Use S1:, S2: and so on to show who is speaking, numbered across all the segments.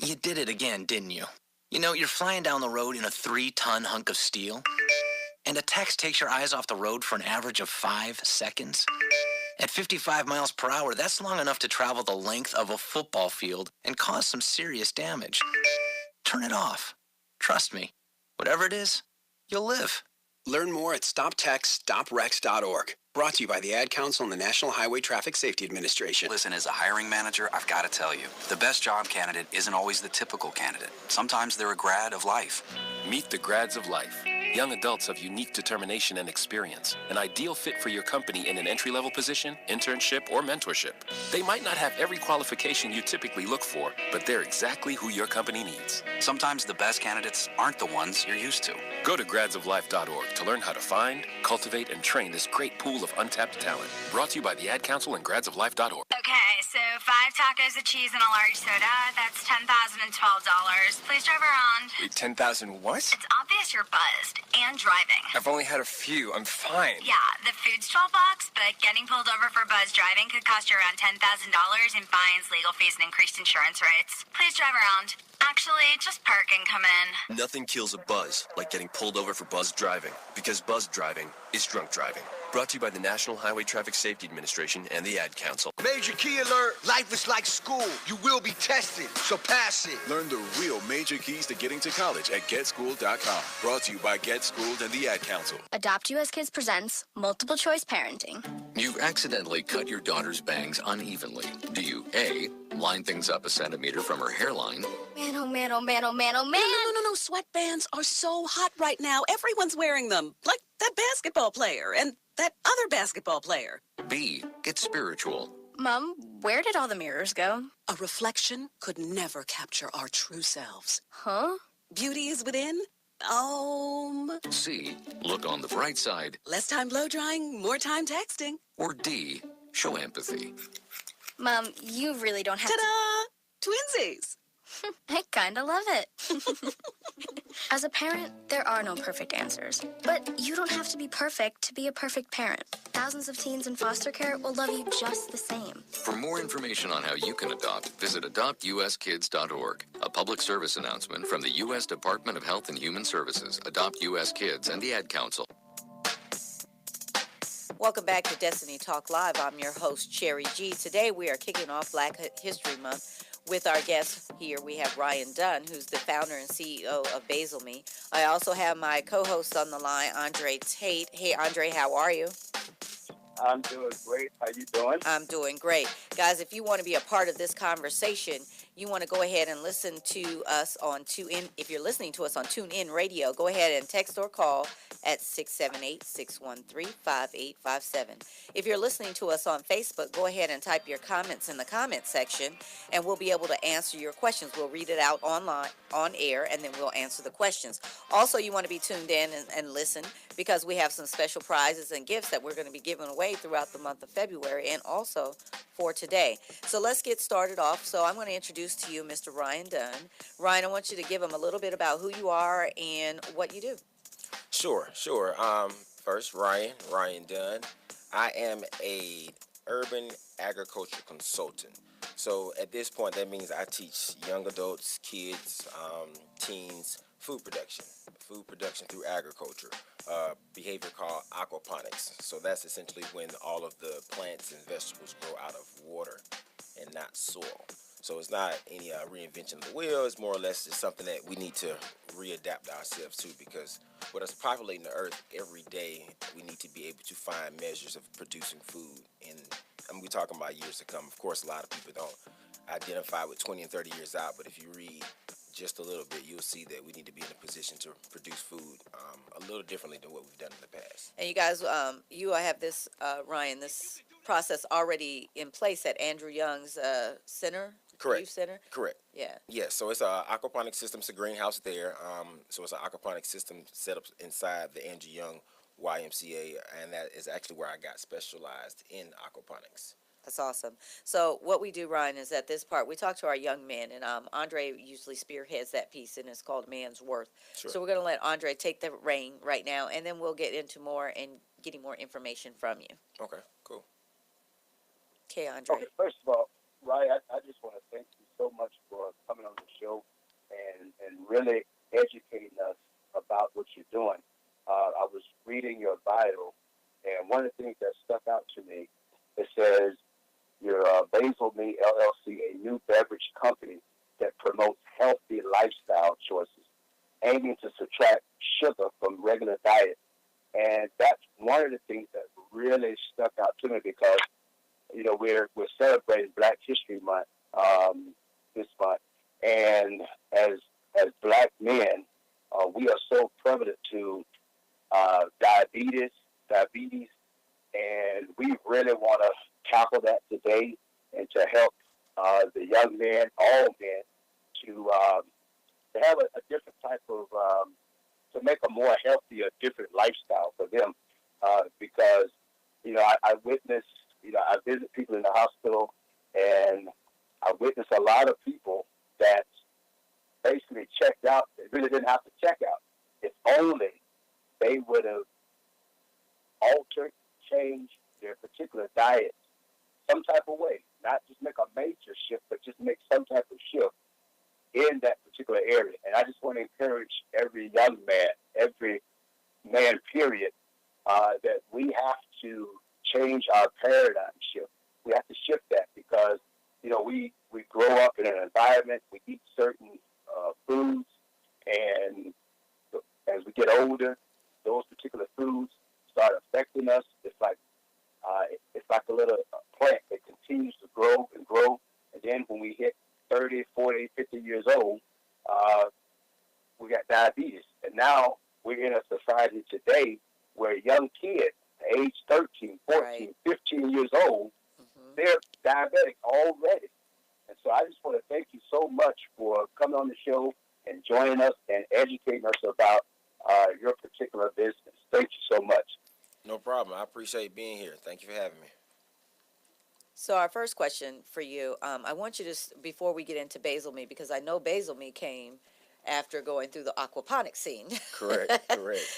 S1: You did it again, didn't you? You know, you're flying down the road in a 3-ton hunk of steel, and a text takes your eyes off the road for an average of 5 seconds. At 55 miles per hour, that's long enough to travel the length of a football field and cause some serious damage. Turn it off. Trust me, whatever it is, you'll live.
S2: Learn more at stoptextsstopwrecks.org. Brought to you by the Ad Council and the National Highway Traffic Safety Administration.
S3: Listen, as a hiring manager, I've got to tell you, the best job candidate isn't always the typical candidate. Sometimes they're a grad of life.
S4: Meet the grads of life. Young adults of unique determination and experience. An ideal fit for your company in an entry-level position, internship, or mentorship. They might not have every qualification you typically look for, but they're exactly who your company needs.
S3: Sometimes the best candidates aren't the ones you're used to.
S4: Go to gradsoflife.org to learn how to find, cultivate, and train this great pool of untapped talent. Brought to you by the Ad Council and gradsoflife.org.
S5: Okay, so 5 tacos, a cheese, and a large soda. That's $10,012. Please drive around.
S6: Wait, 10,000 what?
S5: It's obvious you're buzzed and driving.
S6: I've only had a few. I'm fine.
S5: Yeah, the food's $12, but getting pulled over for buzz driving could cost you around $10,000 in fines, legal fees, and increased insurance rates. Please drive around. Actually, just park and come in.
S7: Nothing kills a buzz like getting pulled over for buzz driving, because buzz driving is drunk driving. Brought to you by the National Highway Traffic Safety Administration and the Ad Council.
S8: Major key alert. Life is like school. You will be tested, so pass it.
S9: Learn the real major keys to getting to college at GetSchooled.com. Brought to you by Get Schooled and the Ad Council.
S10: Adopt US Kids presents Multiple Choice Parenting.
S11: You accidentally cut your daughter's bangs unevenly. Do you A, line things up a centimeter from her hairline?
S10: Man, oh man, oh man, oh man, oh man.
S12: No. Sweatbands are so hot right now. Everyone's wearing them. Like that basketball player and that other basketball player.
S11: B, get spiritual.
S10: Mom, where did all the mirrors go?
S12: A reflection could never capture our true selves.
S10: Huh?
S12: Beauty is within.
S11: C, look on the bright side.
S12: Less time blow drying, more time texting.
S11: Or D, show empathy.
S10: Mom, you really don't have
S12: Ta-da! Twinsies!
S10: I kinda love it. As a parent, there are no perfect answers. But you don't have to be perfect to be a perfect parent. Thousands of teens in foster care will love you just the same.
S11: For more information on how you can adopt, visit adoptuskids.org. A public service announcement from the U.S. Department of Health and Human Services, Adopt U.S. Kids, and the Ad Council.
S13: Welcome back to Destiny Talk Live. I'm your host, Cherry G. Today we are kicking off Black History Month with our guest here. We have Ryan Dunn, who's the founder and CEO of Basil. I also have my co-host on the line, Andre Tate. Hey, Andre, how are you?
S14: I'm doing great. How you doing?
S13: I'm doing great. Guys, if you want to be a part of this conversation, you want to go ahead and listen to us on TuneIn. If you're listening to us on TuneIn Radio, go ahead and text or call at 678-613-5857. If you're listening to us on Facebook, go ahead and type your comments in the comment section, and we'll be able to answer your questions. We'll read it out online, on air, and then we'll answer the questions. Also, you want to be tuned in and listen, because we have some special prizes and gifts that we're going to be giving away throughout the month of February and also for today. So let's get started off. So I'm going to introduce to you Mr. Ryan Dunn. Ryan, I want you to give them a little bit about who you are and what you do.
S15: Sure. First, Ryan Dunn. I am a urban agriculture consultant. So at this point, that means I teach young adults, kids, teens, food production through agriculture, behavior called aquaponics. So that's essentially when all of the plants and vegetables grow out of water and not soil. So it's not any reinvention of the wheel. It's more or less just something that we need to readapt ourselves to, because with us populating the earth every day, we need to be able to find measures of producing food. And we're talking about years to come. Of course, a lot of people don't identify with 20 and 30 years out, but if you read just a little bit, you'll see that we need to be in a position to produce food a little differently than what we've done in the past.
S13: And you guys, you have this, Ryan, this process already in place at Andrew Young's center?
S15: Correct.
S13: Youth Center?
S15: Correct.
S13: Yeah.
S15: Yeah, so it's an aquaponics system. It's a greenhouse there. So it's an aquaponics system set up inside the Andrew Young YMCA, and that is actually where I got specialized in aquaponics.
S13: That's awesome. So what we do, Ryan, is at this part, we talk to our young men, and Andre usually spearheads that piece, and it's called Man's Worth.
S15: Sure.
S13: So we're going to let Andre take the reign right now, and then we'll get into more and getting more information from you.
S15: Okay, cool.
S13: Okay, Andre.
S14: Okay, first of all, Ryan, I just want to thank you so much for coming on the show. really educating us about what you're doing. I was reading your bio, and one of the things that stuck out to me, it says your Basil Me LLC, a new beverage company that promotes healthy lifestyle choices, aiming to subtract sugar from regular diet. And that's one of the things that really stuck out to me because, you know, we're celebrating Black History Month this month, and as Black men, we are so prevalent to diabetes, and we really want to tackle that today and to help the young men, all men, to have a different type of, to make a more healthy, a different lifestyle for them. Because, you know, I witness, you know, I visit people in the hospital, and I witness a lot of people that basically checked out. They really didn't have to check out. If only they would have altered, changed their particular diet some type of way. Not just make a major shift, but just make some type of shift in that particular area. And I just want to encourage every young man, every man, period, that we have to change our paradigm shift. We have to shift that because, you know, we grow up in an environment, we eat certain foods, and as we get older, those particular foods start affecting us. It's like a little plant that continues to grow and grow, and then when we hit 30, 40, 50 years old, we got diabetes. And now we're in a society today where young kids, age 13, 14, 15 years old, they're diabetic already. And so I just want to thank you so much for coming on the show and joining us and educating us about your particular business. Thank you so much.
S15: No problem. I appreciate being here. Thank you for having me.
S13: So our first question for you, I want you to, before we get into Basil Me, because I know Basil Me came after going through the aquaponics scene.
S15: Correct.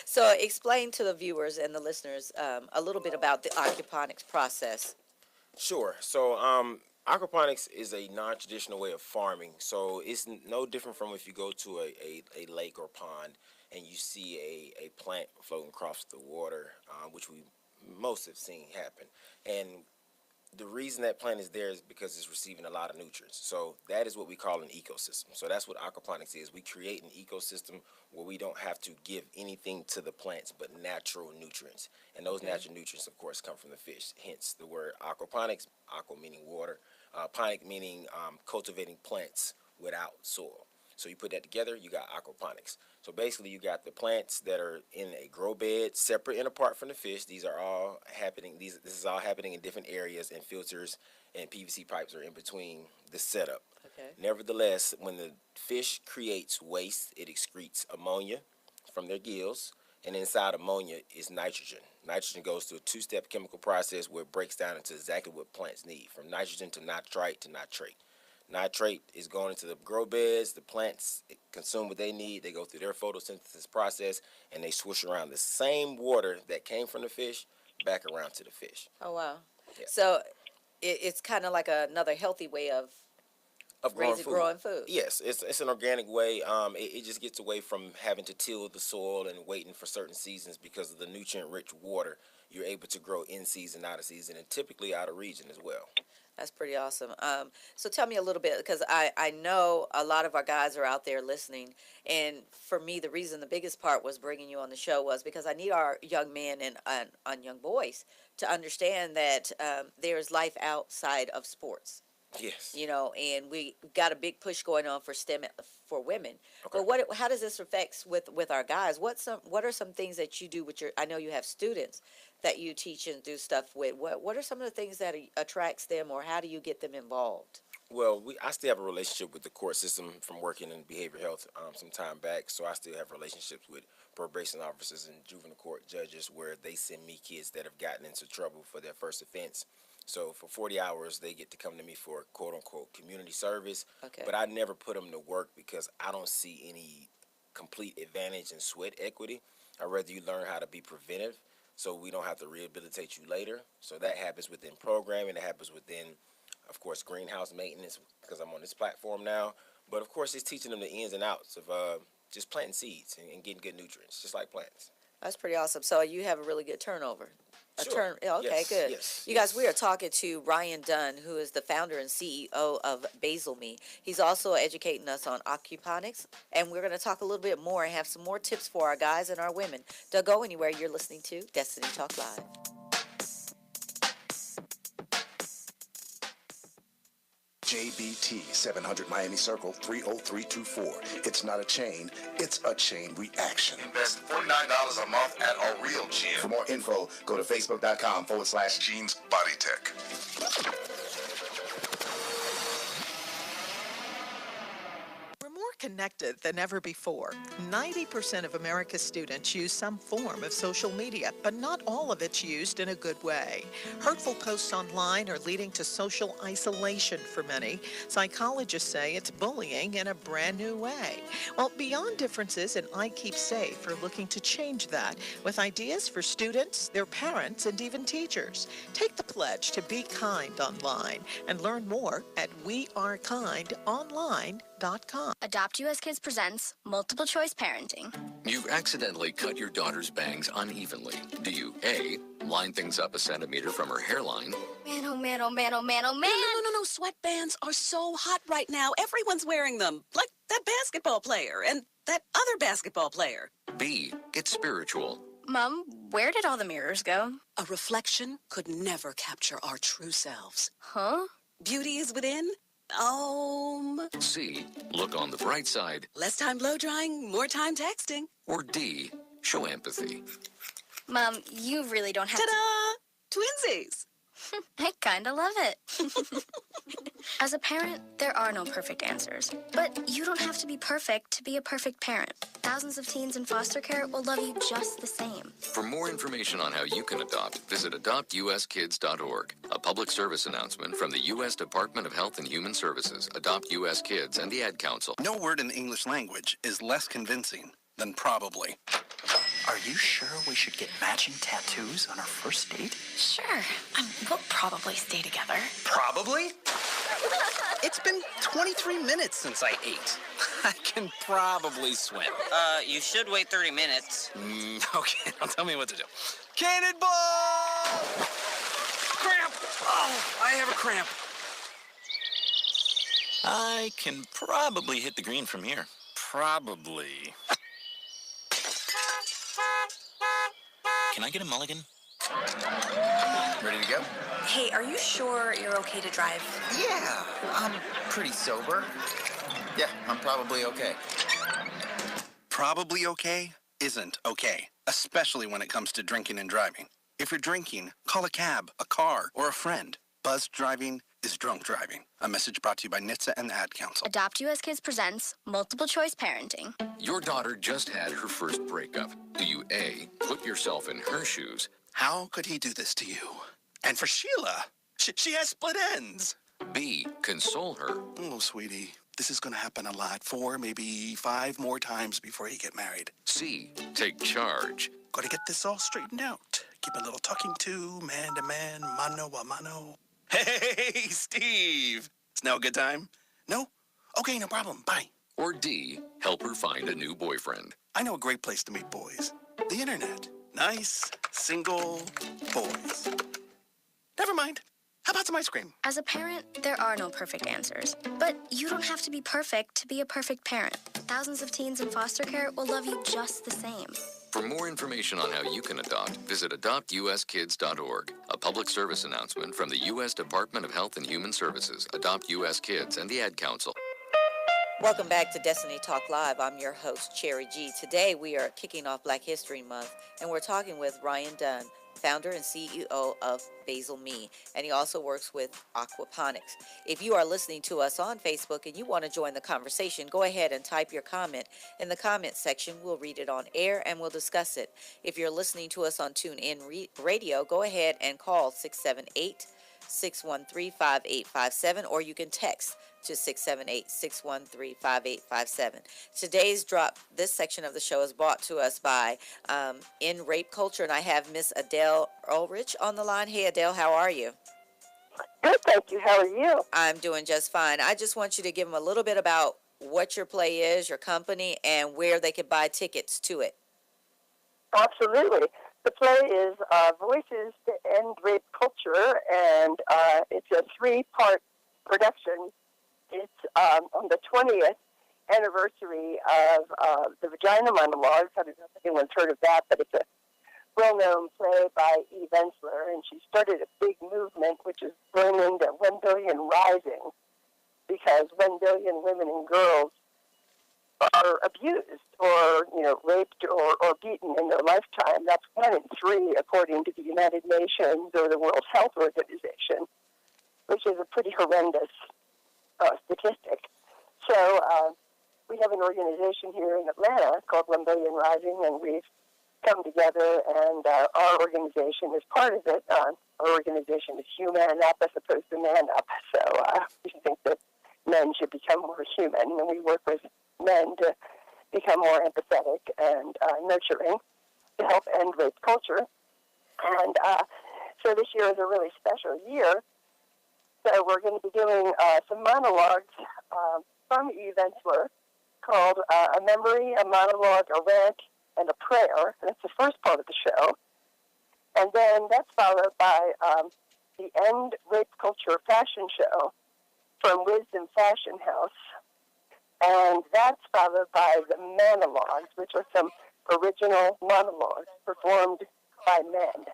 S13: So explain to the viewers and the listeners a little bit about the aquaponics process.
S15: Sure. So aquaponics is a non-traditional way of farming. So it's no different from if you go to a lake or pond and you see a plant floating across the water, which we most have seen happen. And the reason that plant is there is because it's receiving a lot of nutrients. So that is what we call an ecosystem. So that's what aquaponics is. We create an ecosystem where we don't have to give anything to the plants but natural nutrients. And those natural nutrients, of course, come from the fish. Hence the word aquaponics, aqua meaning water, ponic meaning cultivating plants without soil. So you put that together, you got aquaponics. So basically you got the plants that are in a grow bed, separate and apart from the fish. These are all happening, this is all happening in different areas, and filters and PVC pipes are in between the setup.
S13: Okay.
S15: Nevertheless, when the fish creates waste, it excretes ammonia from their gills, and inside ammonia is nitrogen. Nitrogen goes through a two-step chemical process where it breaks down into exactly what plants need, from nitrogen to nitrite to nitrate. Nitrate is going into the grow beds. The plants consume what they need. They go through their photosynthesis process, and they swish around the same water that came from the fish back around to the fish.
S13: Oh, wow.
S15: Yeah.
S13: So it's kind of like another healthy way of growing food.
S15: Yes, it's an organic way. It just gets away from having to till the soil and waiting for certain seasons because of the nutrient-rich water. You're able to grow in season, out of season, and typically out of region as well.
S13: That's pretty awesome. So tell me a little bit, because I know a lot of our guys are out there listening, and for me, the reason, the biggest part was bringing you on the show was because I need our young men and young boys to understand that there's life outside of sports.
S15: Yes.
S13: You know, and we got a big push going on for STEM for women.
S15: Okay.
S13: But how does this affect with our guys? What are some things that you do with I know you have students that you teach and do stuff with. What are some of the things that attracts them, or how do you get them involved?
S15: Well, I still have a relationship with the court system from working in behavioral health some time back. So I still have relationships with probation officers and juvenile court judges where they send me kids that have gotten into trouble for their first offense. So for 40 hours, they get to come to me for quote-unquote community service.
S13: Okay.
S15: But I never put them to work because I don't see any complete advantage in sweat equity. I'd rather you learn how to be preventive so we don't have to rehabilitate you later. So that happens within programming. It happens within, of course, greenhouse maintenance, because I'm on this platform now. But of course, it's teaching them the ins and outs of just planting seeds and getting good nutrients, just like plants.
S13: That's pretty awesome. So you have a really good turnover.
S15: Sure.
S13: Okay,
S15: Yes,
S13: good.
S15: yes,
S13: You guys, we are talking to Ryan Dunn, who is the founder and CEO of Basil. He's also educating us on aquaponics, and we're going to talk a little bit more and have some more tips for our guys and our women. Don't go anywhere. You're listening to Destiny Talk Live.
S16: JBT 700 Miami Circle 30324. It's not a chain, it's a chain reaction.
S17: Invest $49 a month at a real gym.
S16: For more info, go to facebook.com/Jeans
S17: Body Tech.
S18: We're more connected than ever before. 90% of America's students use some form of social media, but not all of it's used in a good way. Hurtful posts online are leading to social isolation for many. Psychologists say it's bullying in a brand new way. Well, Beyond Differences and I Keep Safe are looking to change that with ideas for students, their parents, and even teachers. Take the pledge to be kind online and learn more at wearekindonline.com.
S10: Adopt US Kids presents Multiple Choice Parenting.
S11: You've accidentally cut your daughter's bangs unevenly. Do you A, line things up a centimeter from her hairline?
S10: Man, oh man, oh man, oh man, oh man.
S12: No. Sweatbands are so hot right now. Everyone's wearing them. Like that basketball player and that other basketball player.
S11: B, get spiritual.
S10: Mom, where did all the mirrors go?
S12: A reflection could never capture our true selves.
S10: Huh?
S12: Beauty is within.
S11: C, look on the bright side.
S12: Less time blow drying, more time texting.
S11: Or D, show empathy.
S10: Mom, you really don't have
S12: Ta-da! Twinsies!
S10: I kinda love it. As a parent, there are no perfect answers. But you don't have to be perfect to be a perfect parent. Thousands of teens in foster care will love you just the same.
S11: For more information on how you can adopt, visit adoptuskids.org. A public service announcement from the U.S. Department of Health and Human Services, Adopt U.S. Kids, and the Ad Council.
S19: No word in the English language is less convincing than probably.
S3: Are you sure we should get matching tattoos on our first date?
S20: Sure. We'll probably stay together.
S19: Probably? It's been 23 minutes since I ate. I can probably swim.
S21: You should wait 30 minutes.
S19: Okay, now tell me what to do. Cannonball! Cramp! Oh, I have a cramp.
S1: I can probably hit the green from here.
S19: Probably.
S1: Can I get a mulligan?
S19: Ready to go?
S20: Hey, are you sure you're okay to drive?
S19: Yeah, I'm pretty sober. Yeah, I'm probably okay. Probably okay isn't okay, especially when it comes to drinking and driving. If you're drinking, call a cab, a car, or a friend. Buzzed driving is drunk driving. A message brought to you by NHTSA and the Ad Council.
S10: Adopt US Kids presents Multiple Choice Parenting.
S11: Your daughter just had her first breakup. Do you A, put yourself in her shoes?
S19: How could he do this to you? And for Sheila, she has split ends.
S11: B, console her.
S16: Oh, sweetie, this is going to happen a lot. 4, maybe 5 more times before you get married.
S11: C, take charge.
S16: Got to get this all straightened out. Keep a little talking to, man to man, mano a mano.
S19: Hey, Steve. Is now a good time?
S16: No? Okay, no problem. Bye.
S11: Or D, help her find a new boyfriend.
S16: I know a great place to meet boys. The internet. Nice, single boys. Never mind. How about some ice cream?
S10: As a parent, there are no perfect answers. But you don't have to be perfect to be a perfect parent. Thousands of teens in foster care will love you just the same.
S11: For more information on how you can adopt, visit adoptuskids.org. A public service announcement from the U.S. Department of Health and Human Services, Adopt U.S. Kids, and the Ad Council.
S13: Welcome back to Destiny Talk Live. I'm your host, Cherry G. Today we are kicking off Black History Month, and we're talking with Ryan Dunn, founder and CEO of Basil Me, and he also works with Aquaponics. If you are listening to us on Facebook and you want to join the conversation, go ahead and type your comment in the comment section. We'll read it on air and we'll discuss it. If you're listening to us on TuneIn Radio, go ahead and call 678-613-5857, or you can text to 678-613-5857. Today's drop, this section of the show is brought to us by In Rape Culture, and I have Miss Adele Ulrich on the line. Hey, Adele, how are you?
S22: Good, thank you. How are you?
S13: I'm doing just fine. I just want you to give them a little bit about what your play is, your company, and where they could buy tickets to it?
S2: Absolutely. The play is Voices to End Rape Culture, and it's a 3-part production. It's on the 20th anniversary of the Vagina Monologues. I don't know if anyone's heard of that, but it's a well-known play by Eve Ensler, and she started a big movement which is going into 1 billion rising, because 1 billion women and girls are abused or, raped or beaten in their lifetime. That's 1 in 3, according to the United Nations or the World Health Organization, which is a pretty horrendous statistic. So we have an organization here in Atlanta called 1 Billion Rising, and we've come together, and our organization is part of it. Our organization is human up as opposed to man up. So we think that men should become more human, and we work with men to become more empathetic and nurturing to help end rape culture. And so this year is a really special year. So we're going to be doing some monologues from Eve Ensler called A Memory, a Monologue, a Rant, and a Prayer. And it's the first part of the show. And then that's followed by the End Rape Culture Fashion Show from Wisdom Fashion House. And that's followed by the monologues, which are some original monologues performed by men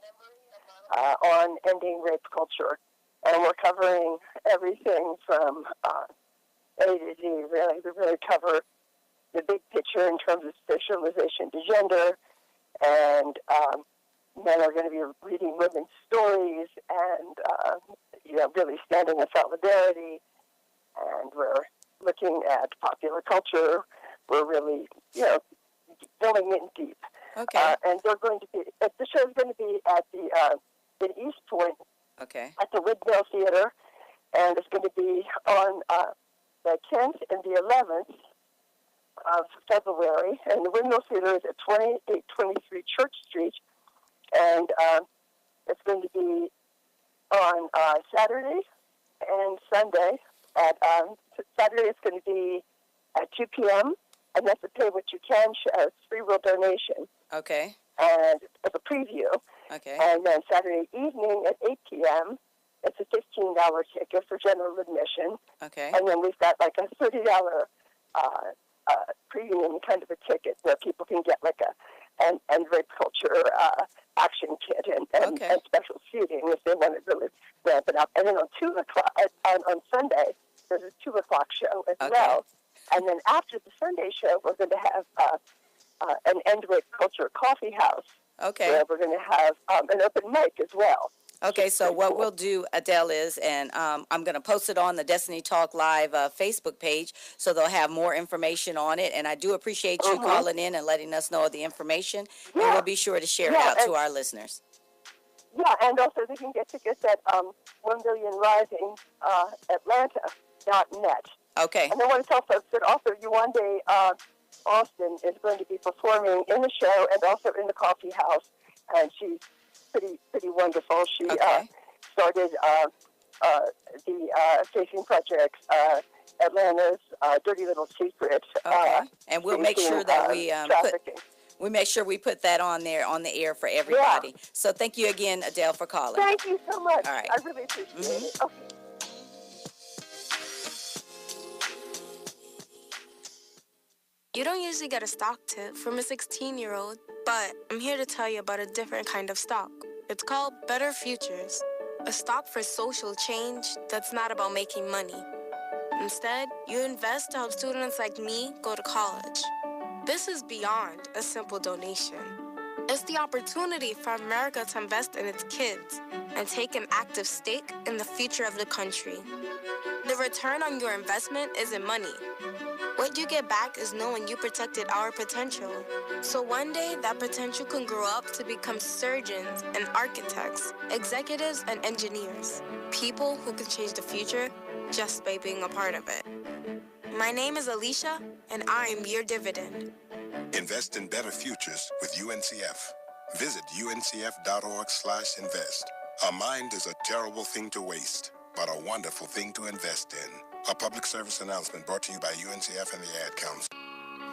S2: on ending rape culture. And we're covering everything from A to Z, really. We really cover the big picture in terms of socialization to gender. And men are going to be reading women's stories and, really standing in solidarity. And we're looking at popular culture. We're really, going in deep.
S13: Okay.
S2: And they're going to be, the show's going to be at the in East Point, at the Windmill Theater, and it's going to be on the 10th and the 11th of February. And the Windmill Theater is at 2823 Church Street, and it's going to be on Saturday and Sunday. At Saturday, it's going to be at 2 p.m., and that's a pay what you can show. It's free will donation.
S13: Okay.
S2: And it's a preview.
S13: Okay.
S2: And then Saturday evening at 8 p.m., it's a $15 ticket for general admission.
S13: Okay.
S2: And then we've got like a $30 premium kind of a ticket where people can get like an rape culture action kit and special seating if they want to really ramp it up. And then on 2 o'clock, on Sunday, there's a 2 o'clock show as well. And then after the Sunday show, we're going to have an end rape culture coffee house.
S13: Okay.
S2: Where we're going to have an open mic as well.
S13: Okay, so what we'll do, Adele, is, and I'm going to post it on the Destiny Talk Live Facebook page, so they'll have more information on it. And I do appreciate you calling in and letting us know the information. And we'll be sure to share it out to our listeners.
S2: Yeah, and also they can get tickets at 1 Billion Rising Atlanta.net.
S13: Okay.
S2: And I want to tell folks that also Yuande Austin is going to be performing in the show and also in the coffee house, and she's pretty wonderful. She started the Facing Projects, Atlanta's Dirty Little Secret.
S13: And we'll make sure that we make sure we put that on there on the air for everybody. Yeah. So thank you again, Adele, for calling.
S2: Thank you so much.
S13: All right.
S2: I really appreciate it. Okay.
S22: You don't usually get a stock tip from a 16-year-old, but I'm here to tell you about a different kind of stock. It's called Better Futures, a stock for social change that's not about making money. Instead, you invest to help students like me go to college. This is beyond a simple donation. It's the opportunity for America to invest in its kids and take an active stake in the future of the country. The return on your investment isn't money. What you get back is knowing you protected our potential. So one day, that potential can grow up to become surgeons and architects, executives and engineers, people who can change the future just by being a part of it. My name is Alicia, and I am your dividend.
S17: Invest in better futures with UNCF. Visit uncf.org/invest. A mind is a terrible thing to waste, but a wonderful thing to invest in. A public service announcement brought to you by UNCF and the Ad Council.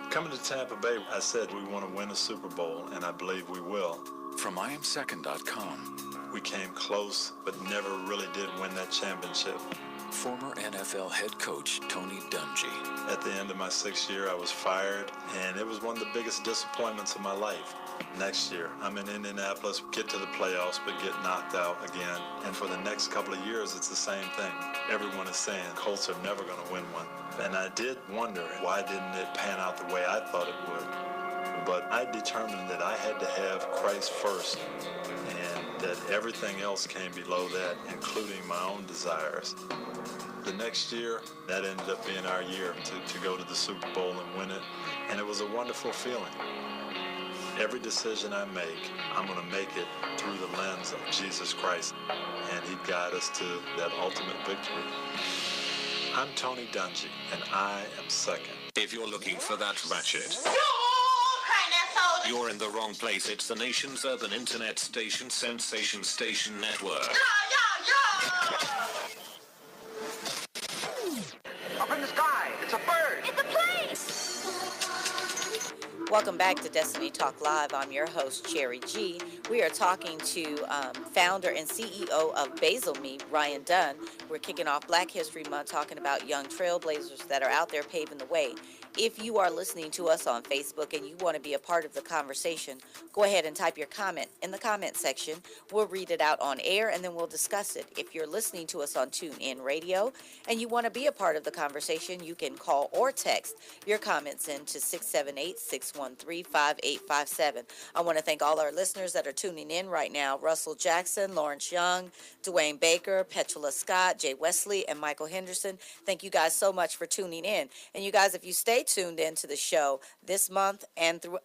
S4: Coming to Tampa Bay, I said we want to win a Super Bowl, and I believe we will.
S6: From IamSecond.com.
S4: We came close, but never really did win that championship.
S6: Former NFL head coach Tony Dungy.
S4: At the end of my 6th year, I was fired, and it was one of the biggest disappointments of my life. Next year, I'm in Indianapolis, get to the playoffs, but get knocked out again. And for the next couple of years, it's the same thing. Everyone is saying Colts are never going to win one. And I did wonder, why didn't it pan out the way I thought it would? But I determined that I had to have Christ first, and that everything else came below that, including my own desires. The next year, that ended up being our year to go to the Super Bowl and win it, and it was a wonderful feeling. Every decision I make, I'm going to make it through the lens of Jesus Christ, and He'd guide us to that ultimate victory. I'm Tony Dungy, and I am second.
S23: If you're looking for that ratchet, you're in the wrong place. It's the nation's urban internet station, Sensation Station Network.
S8: Up in the sky, it's a bird.
S5: It's a plane.
S13: Welcome back to Destiny Talk Live. I'm your host, Cherry G. We are talking to founder and CEO of Basil Me, Ryan Dunn. We're kicking off Black History Month talking about young trailblazers that are out there paving the way. If you are listening to us on Facebook and you want to be a part of the conversation, go ahead and type your comment in the comment section. We'll read it out on air and then we'll discuss it. If you're listening to us on TuneIn Radio and you want to be a part of the conversation, you can call or text your comments in to 678-613-5857. I want to thank all our listeners that are tuning in right now. Russell Jackson, Lawrence Young, Dwayne Baker, Petula Scott, Jay Wesley, and Michael Henderson. Thank you guys so much for tuning in. And you guys, if you stay tuned into the show this month and through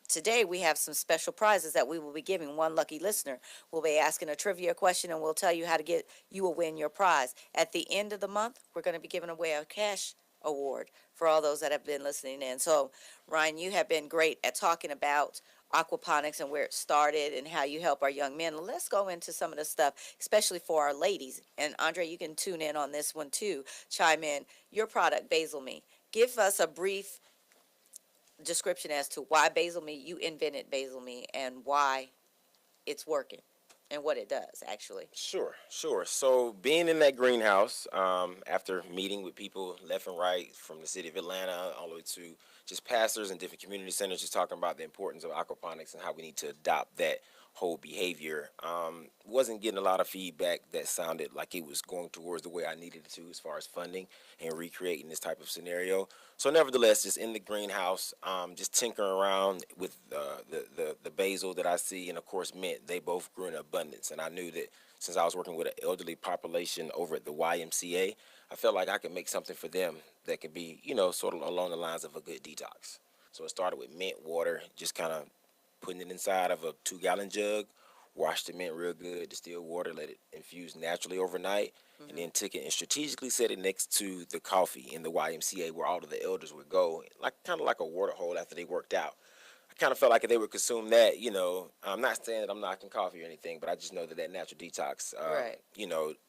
S13: today, we have some special prizes that we will be giving one lucky listener. We'll be asking a trivia question and we'll tell you how to get you will win your prize. At the end of the month, we're going to be giving away a cash award for all those that have been listening in. So, Ryan, you have been great at talking about aquaponics and where it started and how you help our young men. Let's go into some of the stuff, especially for our ladies. And Andre, you can tune in on this one too. Chime in. Your product, Basil Me. Give us a brief description as to why Basil Me, you invented Basil Me, and why it's working and what it does, actually.
S15: Sure. So being in that greenhouse, after meeting with people left and right from the city of Atlanta all the way to just pastors and different community centers, just talking about the importance of aquaponics and how we need to adopt that whole behavior, wasn't getting a lot of feedback that sounded like it was going towards the way I needed it to as far as funding and recreating this type of scenario. So nevertheless, just in the greenhouse, just tinkering around with the basil that I see, and of course mint, they both grew in abundance. And I knew that since I was working with an elderly population over at the YMCA, I felt like I could make something for them that could be, sort of along the lines of a good detox. So it started with mint water, just kind of putting it inside of a 2-gallon jug, washed the mint real good, distilled water, let it infuse naturally overnight, and then took it and strategically set it next to the coffee in the YMCA where all of the elders would go, kind of like a water hole after they worked out. I kind of felt like if they would consume that, I'm not saying that I'm knocking coffee or anything, but I just know that natural detox,
S13: right.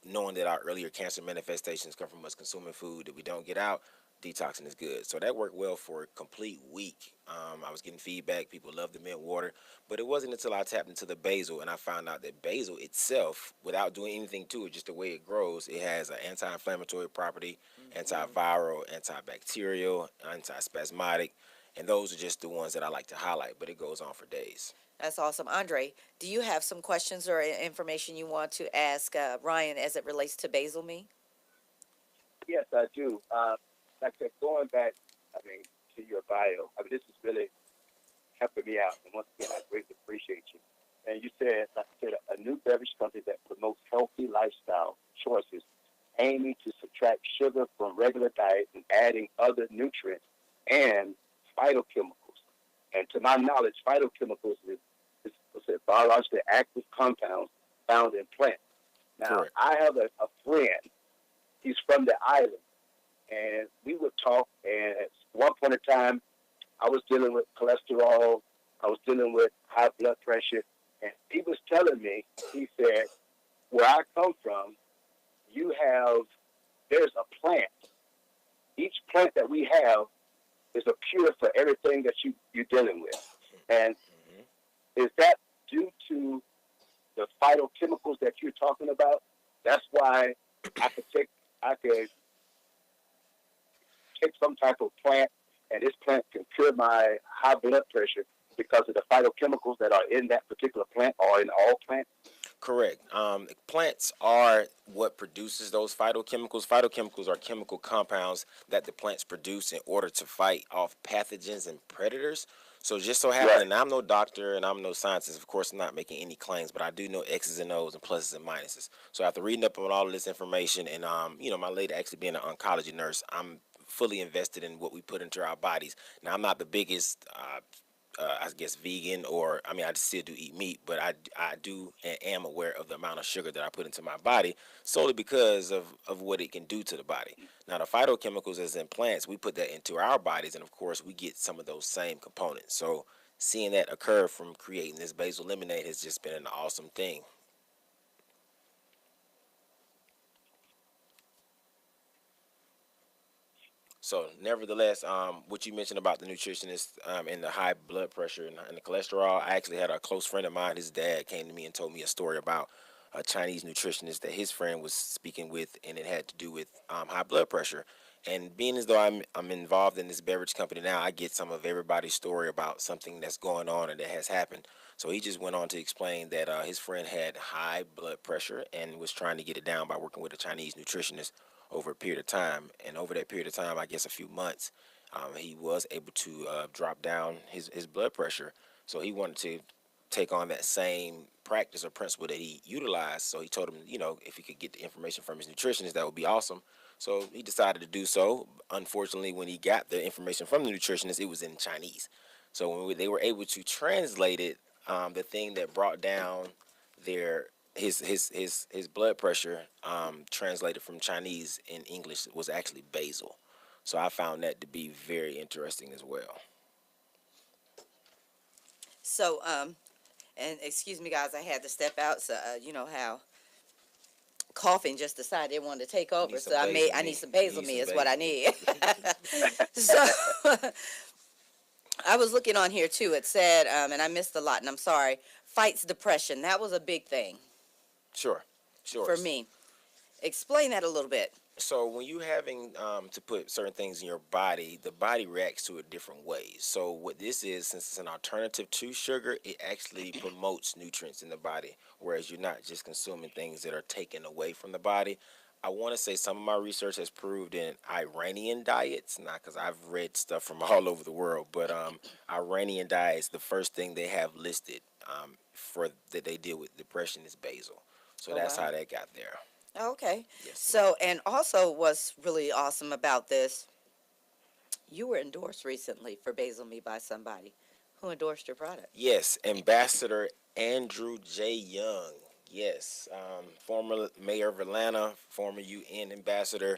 S15: Knowing that our earlier cancer manifestations come from us consuming food that we don't get out, detoxing is good. So that worked well for a complete week. I was getting feedback. People loved the mint water. But it wasn't until I tapped into the basil and I found out that basil itself, without doing anything to it, just the way it grows, it has an anti-inflammatory property, antiviral, antibacterial, antispasmodic. And those are just the ones that I like to highlight, but it goes on for days.
S13: That's awesome. Andre, do you have some questions or information you want to ask Ryan as it relates to Basil Me?
S14: Yes, I do. Like I said, going back, to your bio, this is really helping me out. And once again, I greatly appreciate you. And you said, like I said, a new beverage company that promotes healthy lifestyle choices, aiming to subtract sugar from regular diet and adding other nutrients and phytochemicals. And to my knowledge, phytochemicals is biologically active compounds found in plants. Now, correct. I have a friend. He's from the island. And we would talk, and at one point in time, I was dealing with cholesterol, I was dealing with high blood pressure, and he was telling me, he said, where I come from, there's a plant each plant that we have is a cure for everything that you're dealing with. And is that due to the phytochemicals that you're talking about? That's why I could take some type of plant, and this plant can cure my high blood pressure because of the phytochemicals that are in that particular plant or in all plants?
S15: Correct. Plants are what produces those phytochemicals. Phytochemicals are chemical compounds that the plants produce in order to fight off pathogens and predators. So just so happened, and I'm no doctor and I'm no scientist, of course I'm not making any claims, but I do know X's and O's and pluses and minuses. So after reading up on all of this information and, my lady actually being an oncology nurse, I'm fully invested in what we put into our bodies. Now, I'm not the biggest I guess vegan, or I mean I still do eat meat, but I do and am aware of the amount of sugar that I put into my body solely because of what it can do to the body. Now the phytochemicals as in plants, we put that into our bodies, and of course we get some of those same components. So seeing that occur from creating this basil lemonade has just been an awesome thing. So, nevertheless, what you mentioned about the nutritionist and the high blood pressure and the cholesterol, I actually had a close friend of mine. His dad came to me and told me a story about a Chinese nutritionist that his friend was speaking with, and it had to do with high blood pressure. And being as though I'm involved in this beverage company now, I get some of everybody's story about something that's going on and that has happened. So he just went on to explain that his friend had high blood pressure and was trying to get it down by working with a Chinese nutritionist over a period of time. And over that period of time, I guess a few months, he was able to drop down his blood pressure. So he wanted to take on that same practice or principle that he utilized. So he told him, if he could get the information from his nutritionist, that would be awesome. So he decided to do so. Unfortunately, when he got the information from the nutritionist, it was in Chinese. So when they were able to translate it, the thing that brought down his blood pressure, translated from Chinese in English, was actually basil. So I found that to be very interesting as well.
S13: So, and excuse me, guys, I had to step out. So, you know how coughing just decided it wanted to take over. So I need some basil me is what I need. So I was looking on here too. It said, and I missed a lot, and I'm sorry, fights depression. That was a big thing.
S15: Sure.
S13: For me. Explain that a little bit.
S15: So when you're having to put certain things in your body, the body reacts to it different ways. So what this is, since it's an alternative to sugar, it actually promotes nutrients in the body, whereas you're not just consuming things that are taken away from the body. I want to say some of my research has proved in Iranian diets, not because I've read stuff from all over the world, but Iranian diets, the first thing they have listed for that they deal with depression is basil. So that's how that got there.
S13: Okay.
S15: Yes,
S13: so, and also what's really awesome about this, you were endorsed recently for Basil Me by somebody. Who endorsed your product?
S15: Yes, Ambassador Andrew J. Young. Yes, former mayor of Atlanta, former UN ambassador.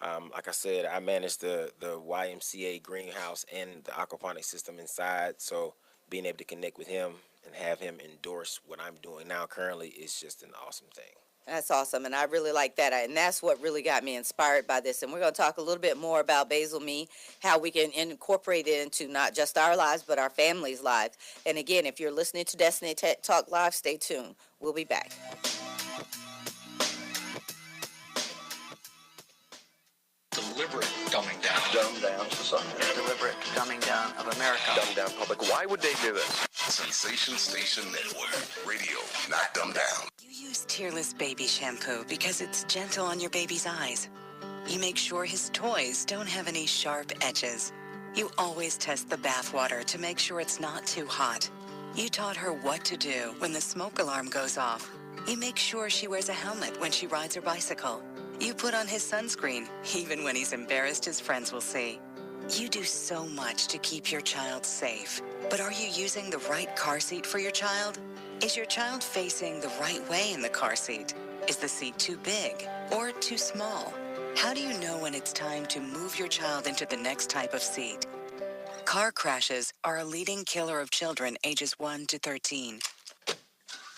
S15: Like I said, I manage the YMCA greenhouse and the aquaponics system inside. So being able to connect with him and have him endorse what I'm doing now currently is just an awesome thing.
S13: That's awesome, and I really like that, and that's what really got me inspired by this. And we're going to talk a little bit more about Basil Me, how we can incorporate it into not just our lives, but our families' lives. And again, if you're listening to Destiny Talk Live, stay tuned. We'll be back.
S7: Deliberate dumbing down.
S9: Dumb down society.
S7: Deliberate dumbing down of America.
S9: Dumb down public. Why would they do this?
S17: Sensation Station Network. Radio, not dumbed down.
S18: You use Tearless Baby Shampoo because it's gentle on your baby's eyes. You make sure his toys don't have any sharp edges. You always test the bath water to make sure it's not too hot. You taught her what to do when the smoke alarm goes off. You make sure she wears a helmet when she rides her bicycle. You put on his sunscreen, even when he's embarrassed his friends will see. You do so much to keep your child safe. But are you using the right car seat for your child? Is your child facing the right way in the car seat? Is the seat too big or too small? How do you know when it's time to move your child into the next type of seat? Car crashes are a leading killer of children ages 1 to 13.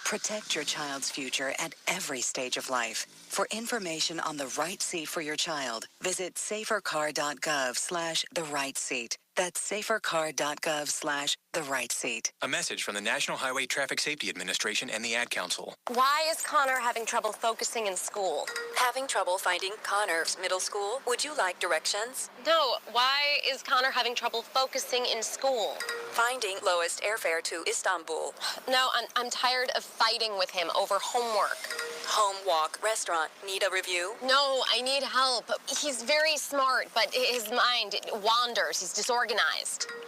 S18: Protect your child's future at every stage of life. For information on the right seat for your child, visit safercar.gov/the-right-seat. That's safercar.gov/the-right-seat.
S6: A message from the National Highway Traffic Safety Administration and the Ad Council.
S3: Why is Connor having trouble focusing in school?
S12: Having trouble finding Connor's middle school? Would you like directions?
S3: No, why is Connor having trouble focusing in school?
S12: Finding lowest airfare to Istanbul.
S3: No, I'm tired of fighting with him over homework.
S12: Home, walk, restaurant. Need a review?
S3: No, I need help. He's very smart, but his mind wanders. He's disorganized.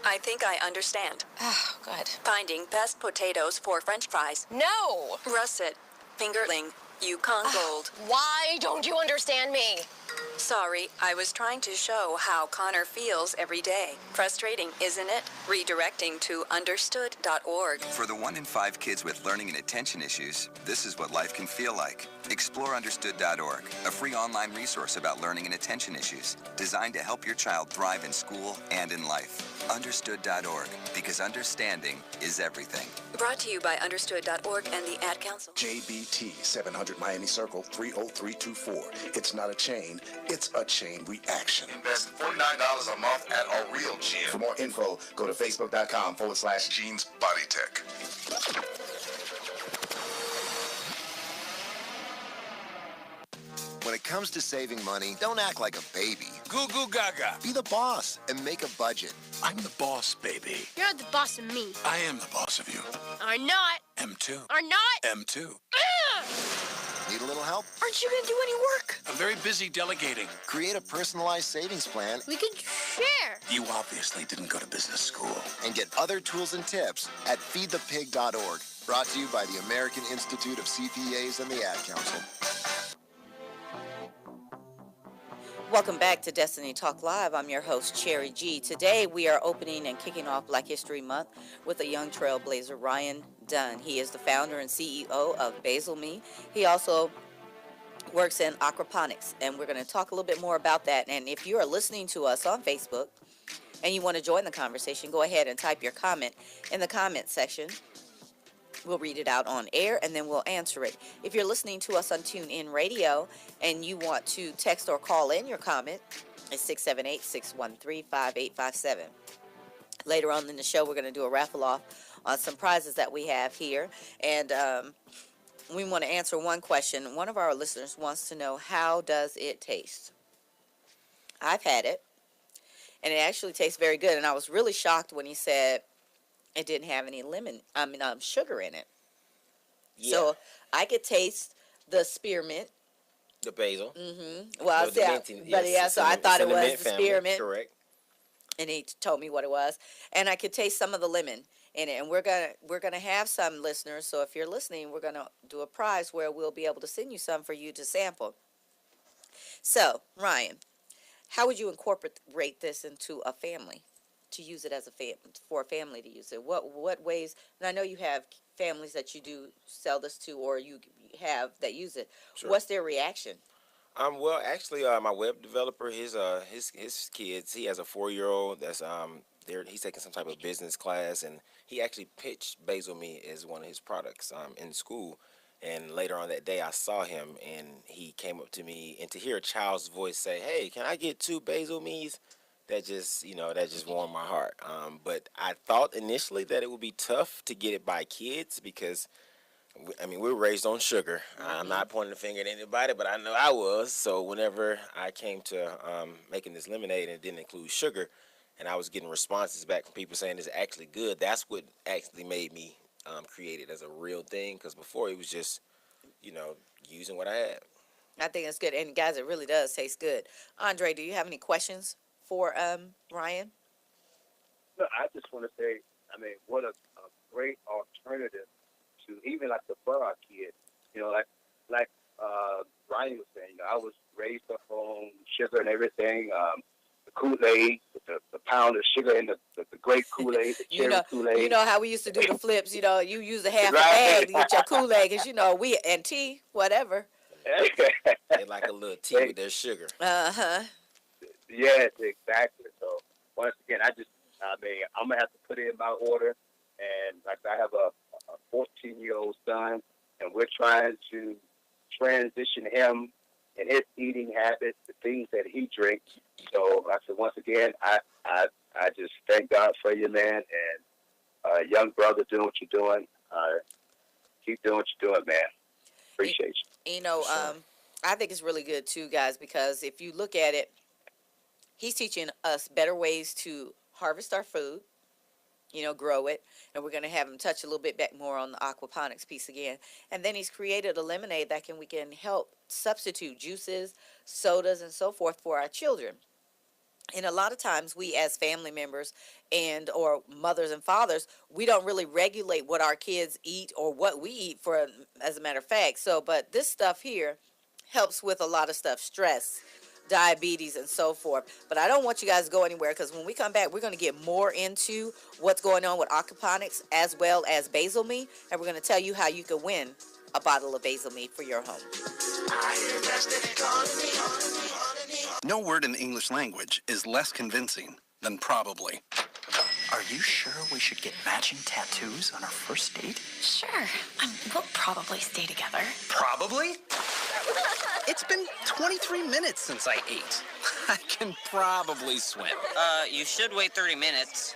S12: I think I understand.
S3: Oh, good.
S12: Finding best potatoes for French fries.
S3: No!
S12: Russet, fingerling, Yukon Gold.
S3: Why don't you understand me?
S12: Sorry, I was trying to show how Connor feels every day. Frustrating, isn't it? Redirecting to understood.org.
S21: For the 1 in 5 kids with learning and attention issues, this is what life can feel like. Explore understood.org, a free online resource about learning and attention issues, designed to help your child thrive in school and in life. Understood.org, because understanding is everything.
S12: Brought to you by understood.org and the Ad Council.
S24: JBT 700 Miami Circle 30324. It's not a chain, it's a chain reaction.
S17: Invest $49 a month at a real gym.
S24: For more info, go to facebook.com/Jeans Body Tech.
S25: When it comes to saving money, don't act like a baby.
S26: Goo goo gaga.
S25: Be the boss and make a budget.
S26: I'm the boss, baby.
S27: You're the boss of me.
S26: I am the boss of you.
S27: Are not.
S26: M2.
S27: Are not.
S26: M2.
S25: Need a little help?
S27: Aren't you gonna do any work?
S26: I'm very busy delegating.
S25: Create a personalized savings plan.
S27: We can share.
S26: You obviously didn't go to business school.
S25: And get other tools and tips at feedthepig.org. Brought to you by the American Institute of CPAs and the Ad Council.
S13: Welcome back to Destiny Talk Live. I'm your host, Cherry G. Today, we are opening and kicking off Black History Month with a young trailblazer, Ryan Dunn. He is the founder and CEO of Basil. He also works in Aquaponics, and we're going to talk a little bit more about that. And if you are listening to us on Facebook and you want to join the conversation, go ahead and type your comment in the comment section. We'll read it out on air, and then we'll answer it. If you're listening to us on TuneIn Radio and you want to text or call in your comment, it's 678-613-5857. Later on in the show, we're going to do a raffle off on some prizes that we have here. And we want to answer one question. One of our listeners wants to know, how does it taste? I've had it, and it actually tastes very good. And I was really shocked when he said it didn't have any sugar in it. Yeah. So I could taste the spearmint.
S15: The basil.
S13: Mm-hmm. Well, so I thought it was the spearmint.
S15: Correct.
S13: And he told me what it was, and I could taste some of the lemon in it. And we're gonna have some listeners. So if you're listening, we're gonna do a prize where we'll be able to send you some for you to sample. So Ryan, how would you incorporate this into a family? To use it as for a family to use it, what ways? And I know you have families that you do sell this to, or you have that use it. Sure. What's their reaction?
S15: Well, actually, my web developer, his kids, he has a 4-year-old that's he's taking some type of business class, and he actually pitched Basil Me as one of his products in school. And later on that day, I saw him, and he came up to me, and to hear a child's voice say, "Hey, can I get 2 Basil Me's?" That just warmed my heart. But I thought initially that it would be tough to get it by kids because, we were raised on sugar. I'm not pointing the finger at anybody, but I know I was. So whenever I came to making this lemonade and it didn't include sugar, and I was getting responses back from people saying it's actually good, that's what actually made me create it as a real thing. Because before it was just, using what I had.
S13: I think it's good. And guys, it really does taste good. Andre, do you have any questions for Ryan?
S14: No, I just want to say, what a great alternative to even like the bar kid. Like Ryan was saying, I was raised up on sugar and everything. The Kool-Aid, the pound of sugar in the grape Kool-Aid, the cherry Kool-Aid.
S13: You know how we used to do the flips. You use a half a bag to get your Kool-Aid, because and tea, whatever.
S15: They like a little tea with their sugar.
S14: Yes, exactly. So once again, I'm gonna have to put in my order, and like I have a 14-year-old son, and we're trying to transition him habits, the things that he drinks. So I said, once again, I just thank God for you, man, and young brother doing what you're doing. Keep doing what you're doing, man. Appreciate you.
S13: You know, I think it's really good too, guys, because if you look at it, he's teaching us better ways to harvest our food, you know, grow it. And we're going to have him touch a little bit back more on the aquaponics piece again. And then he's created a lemonade that we can help substitute juices, sodas, and so forth for our children. And a lot of times we as family members and or mothers and fathers, we don't really regulate what our kids eat or what we eat, for as a matter of fact. So, but this stuff here helps with a lot of stuff, stress, diabetes, and so forth. But I don't want you guys to go anywhere, because when we come back, we're going to get more into what's going on with aquaponics as well as basil meat, and we're going to tell you how you can win a bottle of basil meat for your home.
S1: No word in the English language is less convincing than probably.
S7: Are you sure we should get matching tattoos on our first date?
S2: Sure. We'll probably stay together.
S1: Probably? It's been 23 minutes since I ate. I can probably swim.
S10: You should wait 30 minutes.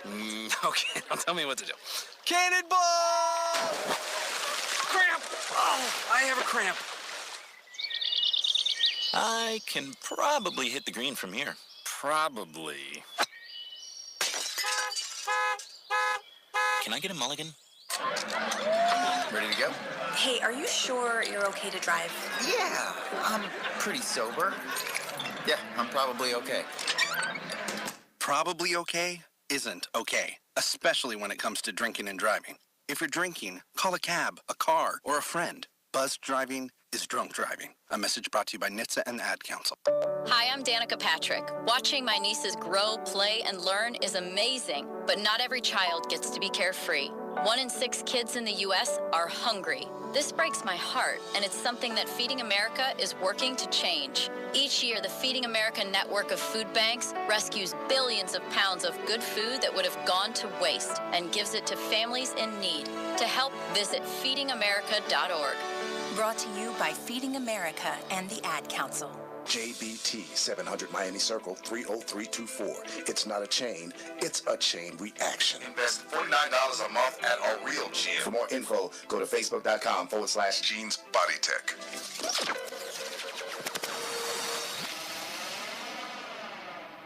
S1: Okay, now tell me what to do. Cannonball! Cramp! Oh, I have a cramp.
S26: I can probably hit the green from here.
S1: Probably.
S26: Can I get a mulligan?
S1: Ready to go?
S2: Hey, are you sure you're okay to drive?
S1: Yeah, I'm pretty sober. Yeah, I'm probably okay. Probably okay isn't okay, especially when it comes to drinking and driving. If you're drinking, call a cab, a car, or a friend. Buzzed driving is drunk driving. A message brought to you by NHTSA and the Ad Council.
S11: Hi, I'm Danica Patrick. Watching my nieces grow, play, and learn is amazing, but not every child gets to be carefree. 1 in 6 kids in the U.S. are hungry. This breaks my heart, and it's something that Feeding America is working to change. Each year, the Feeding America network of food banks rescues billions of pounds of good food that would have gone to waste and gives it to families in need. To help, visit feedingamerica.org.
S2: Brought to you by Feeding America and the Ad Council.
S24: JBT 700 Miami Circle 30324. It's not a chain, it's a chain reaction.
S25: Invest $49 a month at a real gym.
S24: For more info, go to facebook.com/Jeans Body Tech.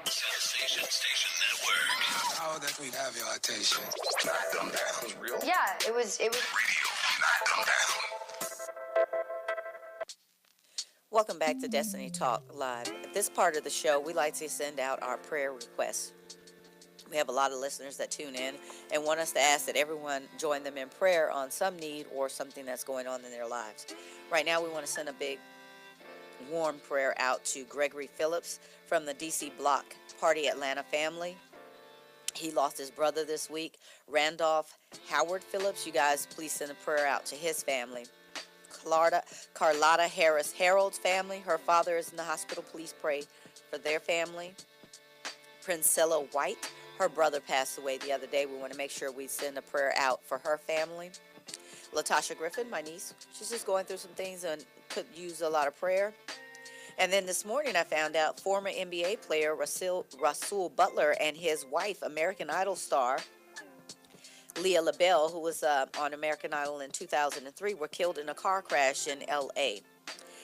S23: Sensation Station Network.
S16: How that we have your attention.
S25: Knock them down. Real?
S3: Yeah, it was.
S25: Radio. Knock them down.
S13: Welcome back to Destiny Talk Live. At this part of the show, we like to send out our prayer requests. We have a lot of listeners that tune in and want us to ask that everyone join them in prayer on some need or something that's going on in their lives. Right now, we want to send a big, warm prayer out to Gregory Phillips from the D.C. Block Party Atlanta family. He lost his brother this week, Randolph Howard Phillips. You guys, please send a prayer out to his family. Carlotta Harris Harold's family. Her father is in the hospital. Please pray for their family. Princella White, her brother passed away the other day. We want to make sure we send a prayer out for her family. Latasha Griffin, my niece, she's just going through some things and could use a lot of prayer. And then this morning I found out former NBA player Rasul Butler and his wife, American Idol star Leah LaBelle, who was on American Idol in 2003, were killed in a car crash in L.A.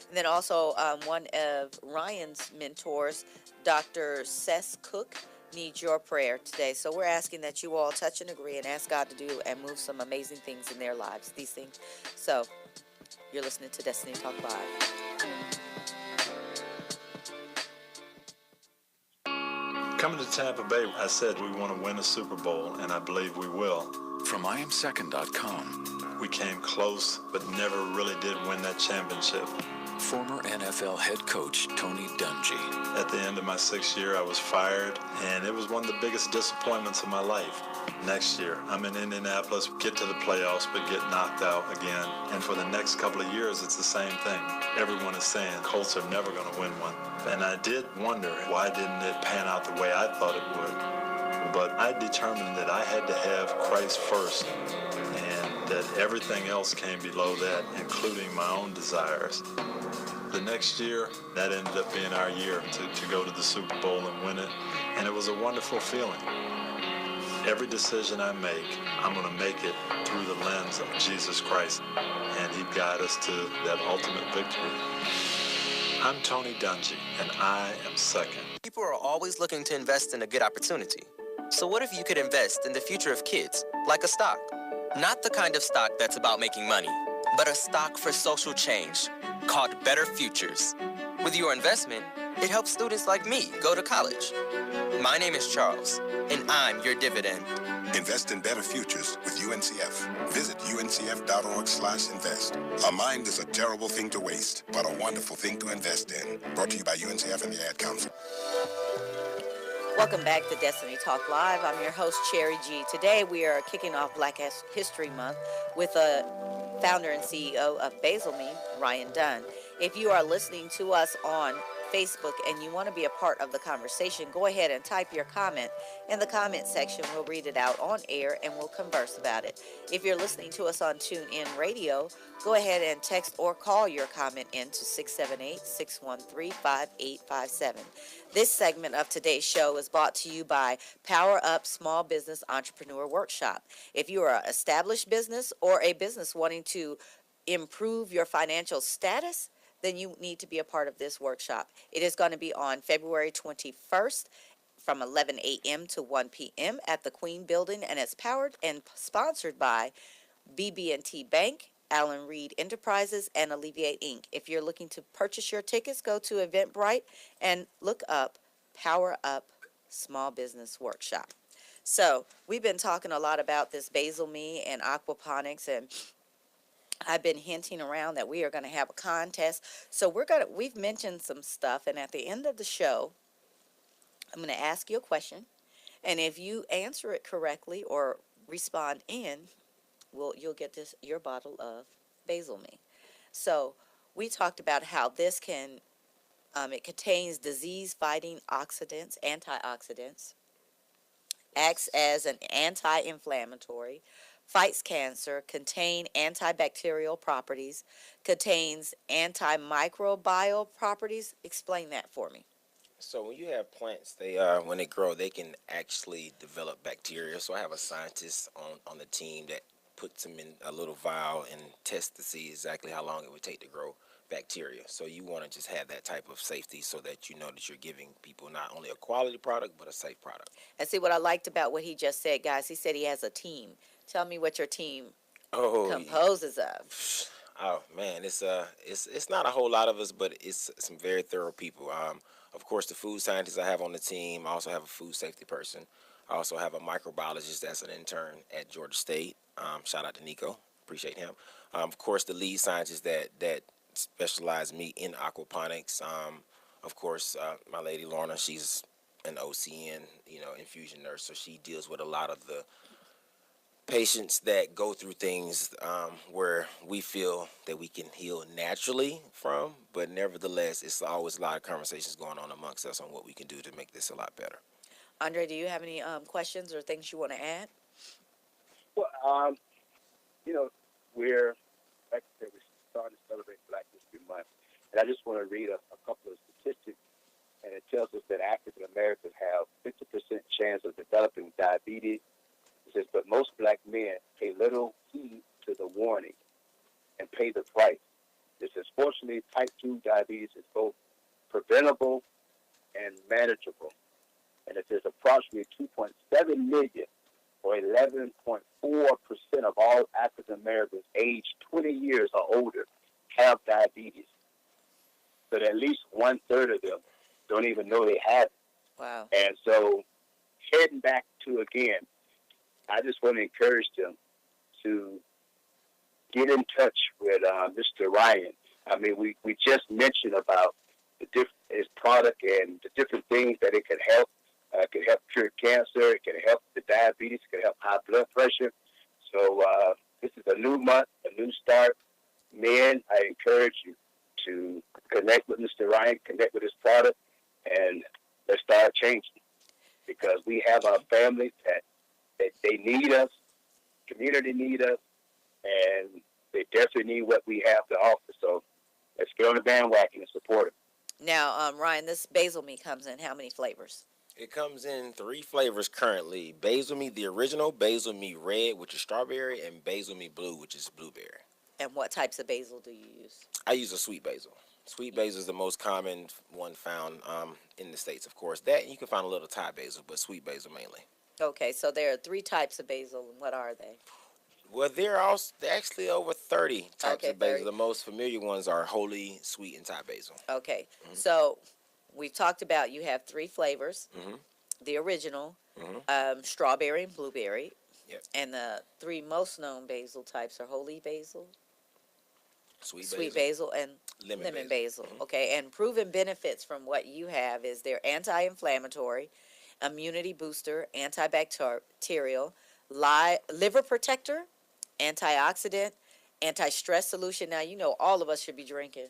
S13: And then also one of Ryan's mentors, Dr. Seth Cook, needs your prayer today. So we're asking that you all touch and agree and ask God to do and move some amazing things in their lives, these things. So you're listening to Destiny Talk Live.
S4: Coming to Tampa Bay, I said we want to win a Super Bowl, and I believe we will.
S6: From YMCA.com.
S4: We came close, but never really did win that championship.
S6: Former NFL head coach Tony Dungy.
S4: At the end of my 6th year, I was fired, and it was one of the biggest disappointments of my life. Next year, I'm in Indianapolis, get to the playoffs, but get knocked out again. And for the next couple of years, it's the same thing. Everyone is saying Colts are never going to win one. And I did wonder, why didn't it pan out the way I thought it would? But I determined that I had to have Christ first. And that everything else came below that, including my own desires. The next year, that ended up being our year to go to the Super Bowl and win it, and it was a wonderful feeling. Every decision I make, I'm going to make it through the lens of Jesus Christ, and He'd guide us to that ultimate victory. I'm Tony Dungy, and I am second.
S5: People are always looking to invest in a good opportunity. So what if you could invest in the future of kids, like a stock? Not the kind of stock that's about making money, but a stock for social change, called Better Futures. With your investment, it helps students like me go to college. My name is Charles, and I'm your dividend.
S17: Invest in better futures with UNCF. Visit uncf.org/invest. A mind is a terrible thing to waste, but a wonderful thing to invest in. Brought to you by UNCF and the Ad Council.
S13: Welcome back to Destiny Talk Live. I'm your host, Cherry G. Today we are kicking off Black History Month with a founder and CEO of Basil, Ryan Dunn. If you are listening to us on Facebook and you want to be a part of the conversation, go ahead and type your comment in the comment section. We'll read it out on air and we'll converse about it. If you're listening to us on TuneIn Radio, go ahead and text or call your comment in to 678-613-5857. This segment of today's show is brought to you by Power Up Small Business Entrepreneur Workshop. If you are an established business or a business wanting to improve your financial status, then you need to be a part of this workshop. It is going to be on February 21st from 11 a.m. to 1 p.m. at the Queen Building, and it's powered and sponsored by BB&T Bank, Allen Reed Enterprises, and Alleviate Inc. If you're looking to purchase your tickets, go to Eventbrite and look up Power Up Small Business Workshop. So we've been talking a lot about this Basil Me and aquaponics, and I've been hinting around that we are going to have a contest. So we've mentioned some stuff, and at the end of the show, I'm going to ask you a question, and if you answer it correctly or respond in, you'll get your bottle of Basil Me. So we talked about how this it contains disease-fighting antioxidants, acts as an anti-inflammatory, fights cancer, contain antibacterial properties, contains antimicrobial properties. Explain that for me.
S15: So when you have plants, they when they grow, they can actually develop bacteria. So I have a scientist on the team that puts them in a little vial and tests to see exactly how long it would take to grow bacteria. So you want to just have that type of safety so that you know that you're giving people not only a quality product, but a safe product.
S13: And see what I liked about what he just said, guys. He said he has a team. Tell me what your team composes of.
S15: Oh man, it's not a whole lot of us, but it's some very thorough people. Of course, the food scientist I have on the team. I also have a food safety person. I also have a microbiologist that's an intern at Georgia State. Shout out to Nico, appreciate him. Of course, the lead scientist that specialize me in aquaponics. Of course, my lady Lorna, she's an OCN, infusion nurse, so she deals with a lot of the patients that go through things where we feel that we can heal naturally from, but nevertheless, it's always a lot of conversations going on amongst us on what we can do to make this a lot better.
S13: Andre, do you have any questions or things you want to add?
S14: Well, we're starting to celebrate Black History Month, and I just want to read a couple of statistics, and it tells us that African Americans have 50% chance of developing diabetes. It says, but most Black men pay little heed to the warning and pay the price. It says, fortunately, type 2 diabetes is both preventable and manageable. And it says approximately 2.7 million, or 11.4% of all African Americans aged 20 years or older have diabetes. So that at least 1/3 of them don't even know they have it.
S13: Wow.
S14: And so heading back to, again, I just want to encourage them to get in touch with Mr. Ryan. I mean, we just mentioned about his product and the different things that it can help. It can help cure cancer. It can help the diabetes. It can help high blood pressure. So this is a new month, a new start. Men, I encourage you to connect with Mr. Ryan, connect with his product, and let's start changing. Because we have our families that they need us, community need us, and they definitely need what we have to offer. So let's get on the bandwagon and support it.
S13: Now, Ryan, this basil meat comes in how many flavors?
S15: It comes in 3 flavors currently. Basil meat, the original, basil meat red, which is strawberry, and basil meat blue, which is blueberry.
S13: And what types of basil do you use?
S15: I use a sweet basil. Sweet basil is the most common one found in the States, of course. That, you can find a little Thai basil, but sweet basil mainly.
S13: Okay, so there are 3 types of basil, and what are they?
S15: Well, there are actually over 30 types of basil.
S13: 30.
S15: The most familiar ones are holy, sweet, and Thai basil.
S13: Okay, so we've talked about you have 3 flavors.
S15: Mm-hmm.
S13: The original,
S15: Mm-hmm.
S13: strawberry and blueberry.
S15: Yep.
S13: And the 3 most known basil types are holy basil,
S15: Sweet
S13: basil, and lemon basil. Okay, and proven benefits from what you have is they're anti-inflammatory, immunity booster, antibacterial, liver protector, antioxidant, anti-stress solution. Now, you know all of us should be drinking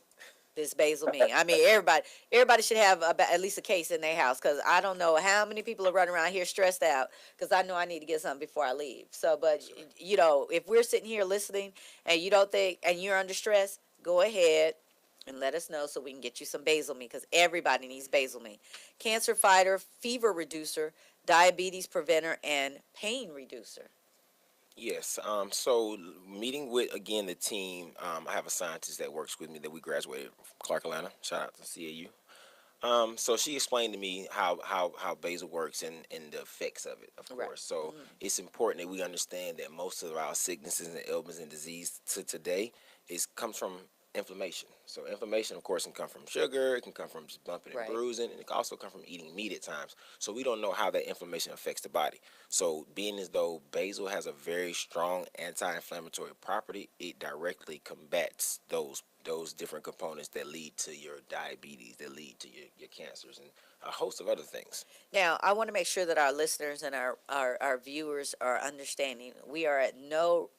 S13: this basil meat. I mean, everybody should have at least a case in their house, because I don't know how many people are running around here stressed out, because I know I need to get something before I leave. So, but, you know, if we're sitting here listening and you don't think, and you're under stress, go ahead and let us know so we can get you some basil meat, because everybody needs basil meat. Cancer fighter, fever reducer, diabetes preventer, and pain reducer.
S15: Yes. So meeting with, again, the team, I have a scientist that works with me that we graduated from Clark, Atlanta. Shout out to CAU. So she explained to me how basil works and the effects of it, of course. So it's important that we understand that most of our sicknesses and ailments and disease to today comes from inflammation. So inflammation, of course, can come from sugar, it can come from just bumping and bruising, and it can also come from eating meat at times. So we don't know how that inflammation affects the body. So being as though basil has a very strong anti-inflammatory property, it directly combats those different components that lead to your diabetes, that lead to your cancers, and a host of other things.
S13: Now, I want to make sure that our listeners and our viewers are understanding. We are at no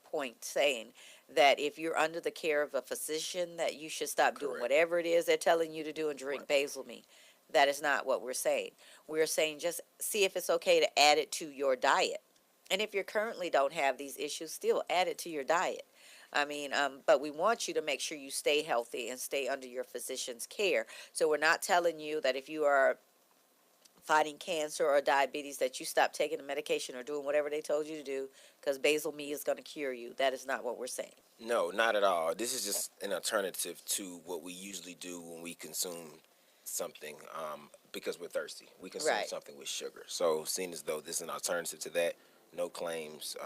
S13: point saying that if you're under the care of a physician that you should stop doing whatever it is they're telling you to do and drink basil meat. That is not what we're saying. We're saying just see if it's okay to add it to your diet. And if you currently don't have these issues, still add it to your diet. I mean, but we want you to make sure you stay healthy and stay under your physician's care. So we're not telling you that if you are fighting cancer or diabetes that you stop taking the medication or doing whatever they told you to do, because basil meat is going to cure you. That is not what we're saying.
S15: No, not at all. This is just an alternative to what we usually do when we consume something because we're thirsty. We consume something with sugar. So seeing as though this is an alternative to that, no claims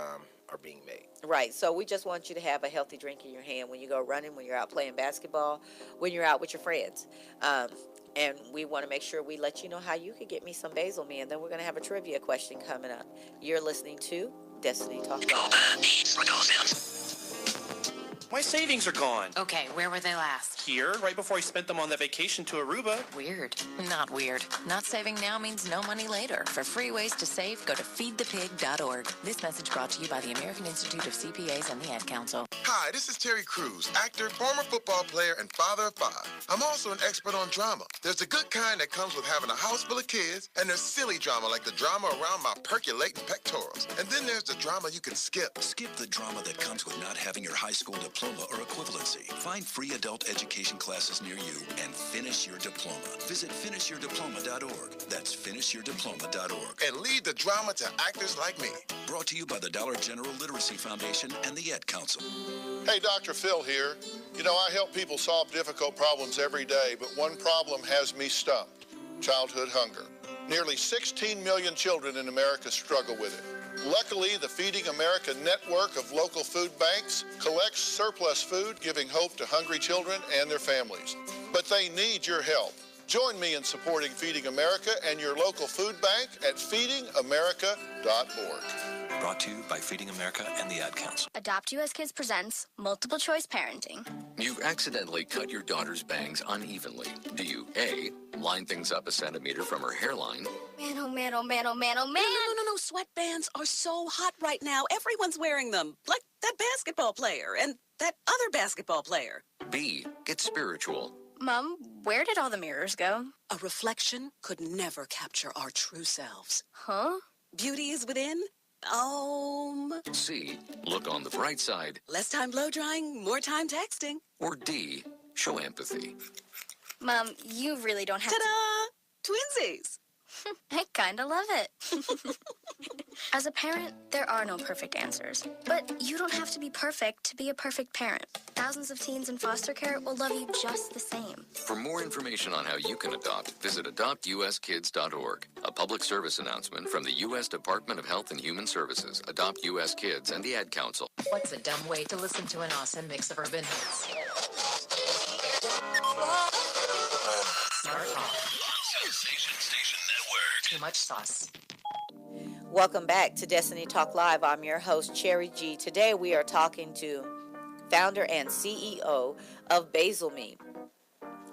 S15: are being made.
S13: Right. So we just want you to have a healthy drink in your hand when you go running, when you're out playing basketball, when you're out with your friends. And we want to make sure we let you know how you could get me some basil meat. And then we're going to have a trivia question coming up. You're listening to Destiny Talk Live.
S8: My savings are gone.
S2: Okay, where were they last?
S8: Here, right before I spent them on that vacation to Aruba.
S2: Weird. Not weird. Not saving now means no money later. For free ways to save, go to feedthepig.org. This message brought to you by the American Institute of CPAs and the Ad Council.
S17: Hi, this is Terry Crews, actor, former football player, and father of 5. I'm also an expert on drama. There's the good kind that comes with having a house full of kids, and there's silly drama like the drama around my percolating pectorals. And then there's the drama you can skip.
S6: Skip the drama that comes with not having your high school diploma or equivalency. Find free adult education classes near you and finish your diploma. Visit finishyourdiploma.org. That's finishyourdiploma.org.
S17: And lead the drama to actors like me.
S6: Brought to you by the Dollar General Literacy Foundation and the Ad Council.
S9: Hey, Dr. Phil here. You know, I help people solve difficult problems every day, but one problem has me stumped: childhood hunger. Nearly 16 million children in America struggle with it. Luckily, the Feeding America network of local food banks collects surplus food, giving hope to hungry children and their families. But they need your help. Join me in supporting Feeding America and your local food bank at feedingamerica.org.
S6: Brought to you by Feeding America and the Ad Council.
S27: Adopt US Kids presents Multiple Choice Parenting.
S6: You accidentally cut your daughter's bangs unevenly. Do you A, line things up a centimeter from her hairline?
S27: Man, oh man, oh man, oh man, oh man.
S18: No. Sweatbands are so hot right now. Everyone's wearing them. Like that basketball player and that other basketball player.
S6: B, get spiritual.
S27: Mom, where did all the mirrors go?
S18: A reflection could never capture our true selves.
S27: Huh?
S18: Beauty is within,
S7: C, look on the bright side.
S18: Less time blow drying, more time texting.
S7: Or D, show empathy.
S27: Mom, you really don't have
S18: Ta-da! Twinsies!
S27: I kinda love it. As a parent, there are no perfect answers. But you don't have to be perfect to be a perfect parent. Thousands of teens in foster care will love you just the same.
S7: For more information on how you can adopt, visit adoptuskids.org. A public service announcement from the U.S. Department of Health and Human Services, Adopt U.S. Kids, and the Ad Council.
S2: What's a dumb way to listen to an awesome mix of urban hits? Smart Rock.
S6: Sensation Station Network.
S2: Too much sauce.
S13: Welcome back to Destiny Talk Live. I'm your host, Cherry G. Today we are talking to founder and CEO of Basil Me.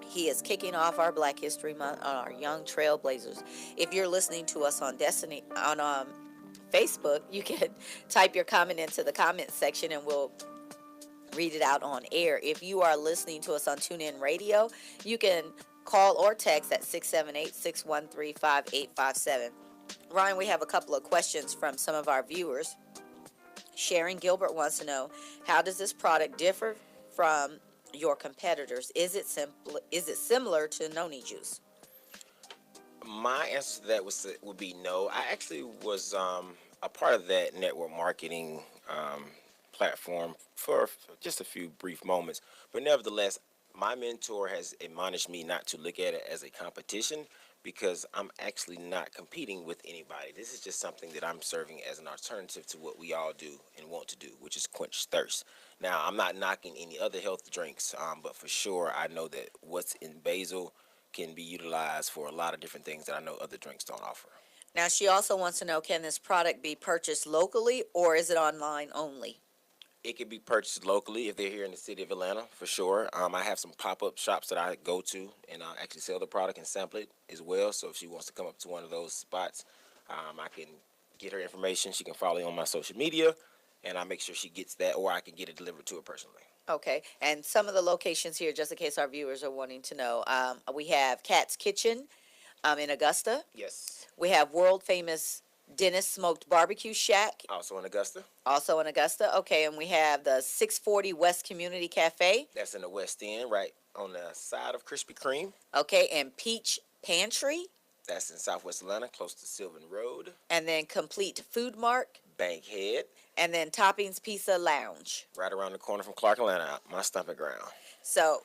S13: He is kicking off our Black History Month on our Young Trailblazers. If you're listening to us on Destiny on Facebook, you can type your comment into the comment section and we'll read it out on air. If you are listening to us on TuneIn Radio, you can call or text at 678-613-5857. Ryan, we have a couple of questions from some of our viewers. Sharon Gilbert wants to know, how does this product differ from your competitors? Is it similar to noni juice?
S15: My answer to that would be no. I actually was a part of that network marketing platform for just a few brief moments. But nevertheless, my mentor has admonished me not to look at it as a competition because I'm actually not competing with anybody. This is just something that I'm serving as an alternative to what we all do and want to do, which is quench thirst. Now, I'm not knocking any other health drinks, but for sure I know that what's in Basil can be utilized for a lot of different things that I know other drinks don't offer.
S13: Now, she also wants to know, can this product be purchased locally or is it online only?
S15: It can be purchased locally if they're here in the city of Atlanta, for sure. I have some pop-up shops that I go to and I actually sell the product and sample it as well. So if she wants to come up to one of those spots, I can get her information. She can follow me on my social media, and I make sure she gets that, or I can get it delivered to her personally.
S13: Okay, and some of the locations here, just in case our viewers are wanting to know, we have Cat's Kitchen in Augusta.
S15: Yes.
S13: We have world-famous Dennis Smoked Barbecue Shack.
S15: Also in Augusta.
S13: Also in Augusta. Okay, and we have the 640 West Community Cafe.
S15: That's in the West End, right on the side of Krispy Kreme.
S13: Okay, and Peach Pantry.
S15: That's in Southwest Atlanta, close to Sylvan Road.
S13: And then Complete Food Mart.
S15: Bankhead.
S13: And then Toppings Pizza Lounge.
S15: Right around the corner from Clark, Atlanta, my stomping ground.
S13: So,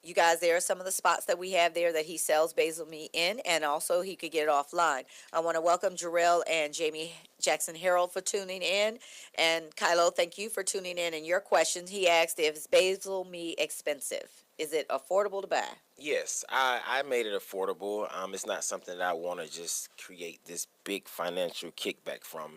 S13: you guys, there are some of the spots that we have there that he sells Basil meat in, and also he could get it offline. I want to welcome Jarrell and Jamie Jackson Harold for tuning in. And Kylo, thank you for tuning in. And your question, he asked, is basil meat expensive? Is it affordable to buy?
S15: Yes, I made it affordable. It's not something that I want to just create this big financial kickback from.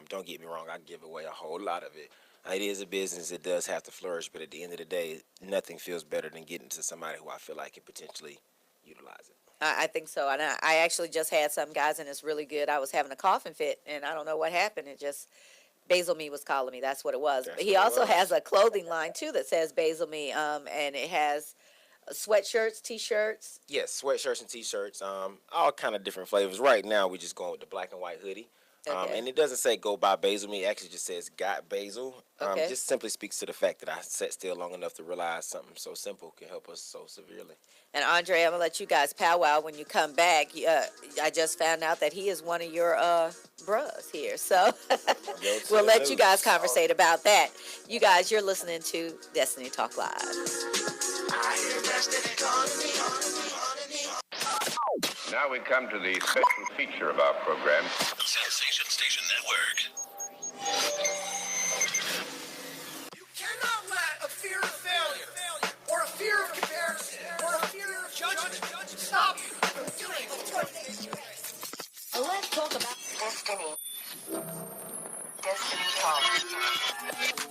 S15: Don't get me wrong, I give away a whole lot of it. It is a business, it does have to flourish, but at the end of the day, nothing feels better than getting to somebody who I feel like can potentially utilize it.
S13: I think so. And I actually just had some guys, and it's really good. I was having a coughing fit, and I don't know what happened. It just, Basil Me was calling me. That's what it was. But he also has a clothing line, too, that says Basil Me, and it has sweatshirts, T-shirts.
S15: Yes, sweatshirts and T-shirts, all kind of different flavors. Right now, we're just going with the black and white hoodie.
S13: Okay.
S15: And it doesn't say go buy Basil Me. It actually just says got Basil.
S13: Okay.
S15: Just simply speaks to the fact that I sat still long enough to realize something so simple can help us so severely.
S13: And Andre, I'm going to let you guys powwow when you come back. I just found out that he is one of your bros here. So we'll let you guys conversate about that. You guys, you're listening to Destiny Talk Live.
S10: I hear Destiny calling me.
S12: Now we come to the special feature of our program.
S6: Sensation Station Network.
S10: You cannot let a fear of failure, or a fear of comparison, or a fear of judgment stop you from doing what it is.
S2: Let's talk about Destiny. Destiny Talk.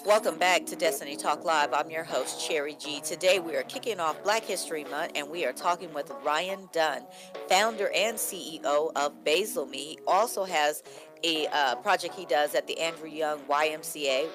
S13: Welcome back to Destiny Talk Live. I'm your host, Cherry G. Today we are kicking off Black History Month, and we are talking with Ryan Dunn, founder and CEO of Basil Me. He also has a project he does at the Andrew Young YMCA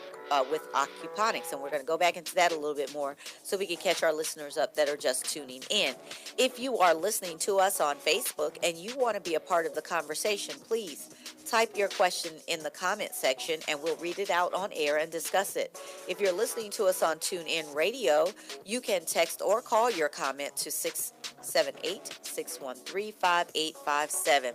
S13: with Aquaponics, and we're going to go back into that a little bit more so we can catch our listeners up that are just tuning in. If you are listening to us on Facebook and you want to be a part of the conversation, please type your question in the comment section and we'll read it out on air and discuss it. If you're listening to us on TuneIn Radio, you can text or call your comment to 678-613-5857.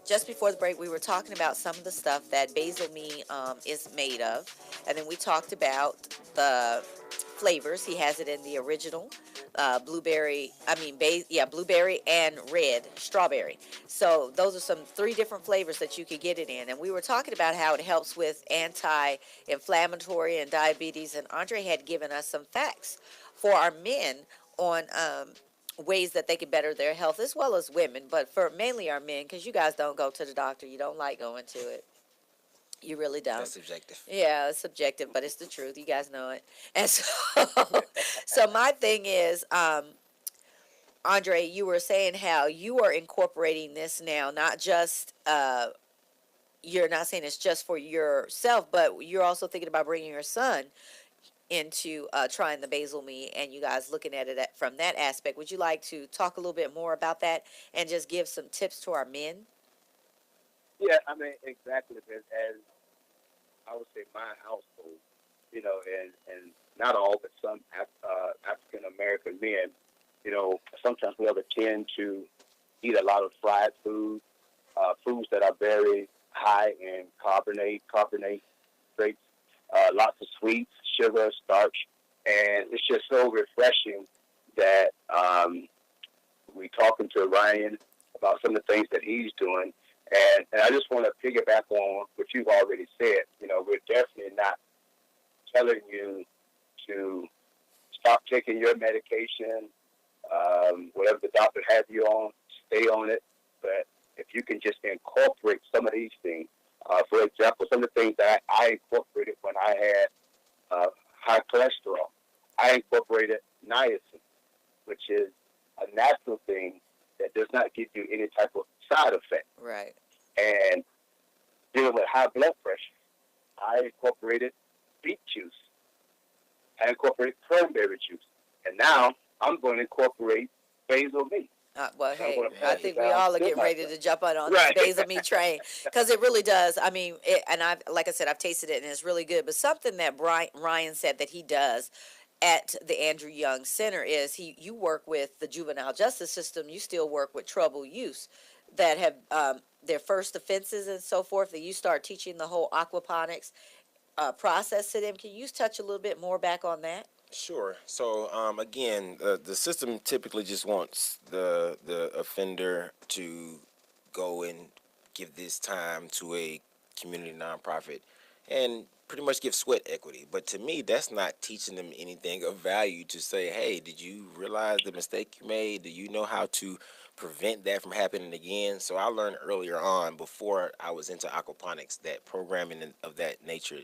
S13: Just before the break, we were talking about some of the stuff that Basil Me is made of, and then we talked about the flavors. He has it in the original blueberry and red strawberry. So those are some 3 different flavors that you could get it in. And we were talking about how it helps with anti-inflammatory and diabetes. And Andre had given us some facts for our men on ways that they can better their health, as well as women, but for mainly our men, because you guys don't go to the doctor. You don't like going to it. You really don't.
S15: That's subjective.
S13: Yeah, it's subjective, but it's the truth. You guys know it. And so my thing is, Andre, you were saying how you are incorporating this now, not just, you're not saying it's just for yourself, but you're also thinking about bringing your son into trying the Basil Me, and you guys looking at it from that aspect. Would you like to talk a little bit more about that and just give some tips to our men?
S14: Yeah, I mean, exactly. As I would say, my household, you know, and not all, but some African American men, you know, sometimes we ever tend to eat a lot of fried food, foods that are very high in carbonates, lots of sweets, sugar, starch, and it's just so refreshing that we talking to Ryan about some of the things that he's doing. And I just want to piggyback on what you've already said. You know, we're definitely not telling you to stop taking your medication, whatever the doctor has you on, stay on it. But if you can just incorporate some of these things, for example, some of the things that I incorporated when I had high cholesterol, I incorporated niacin, which is a natural thing that does not give you any type of side effect.
S13: Right.
S14: And dealing with high blood pressure, I incorporated beet juice. I incorporated cranberry juice. And now I'm going to incorporate Basil Me.
S13: Well, hey, I think we all are getting ready to jump on
S14: Right.
S13: this Basil Me train, because it really does. I mean, and like I said, I've tasted it and it's really good. But something that Ryan said that he does at the Andrew Young Center is you work with the juvenile justice system. You still work with troubled youth that have their first offenses and so forth. That you start teaching the whole aquaponics process to them. Can you touch a little bit more back on that?
S15: Sure. So again, the system typically just wants the offender to go and give this time to a community nonprofit and pretty much give sweat equity. But to me, that's not teaching them anything of value to say, hey, did you realize the mistake you made? Do you know how to prevent that from happening again? So I learned earlier on, before I was into aquaponics, that programming of that nature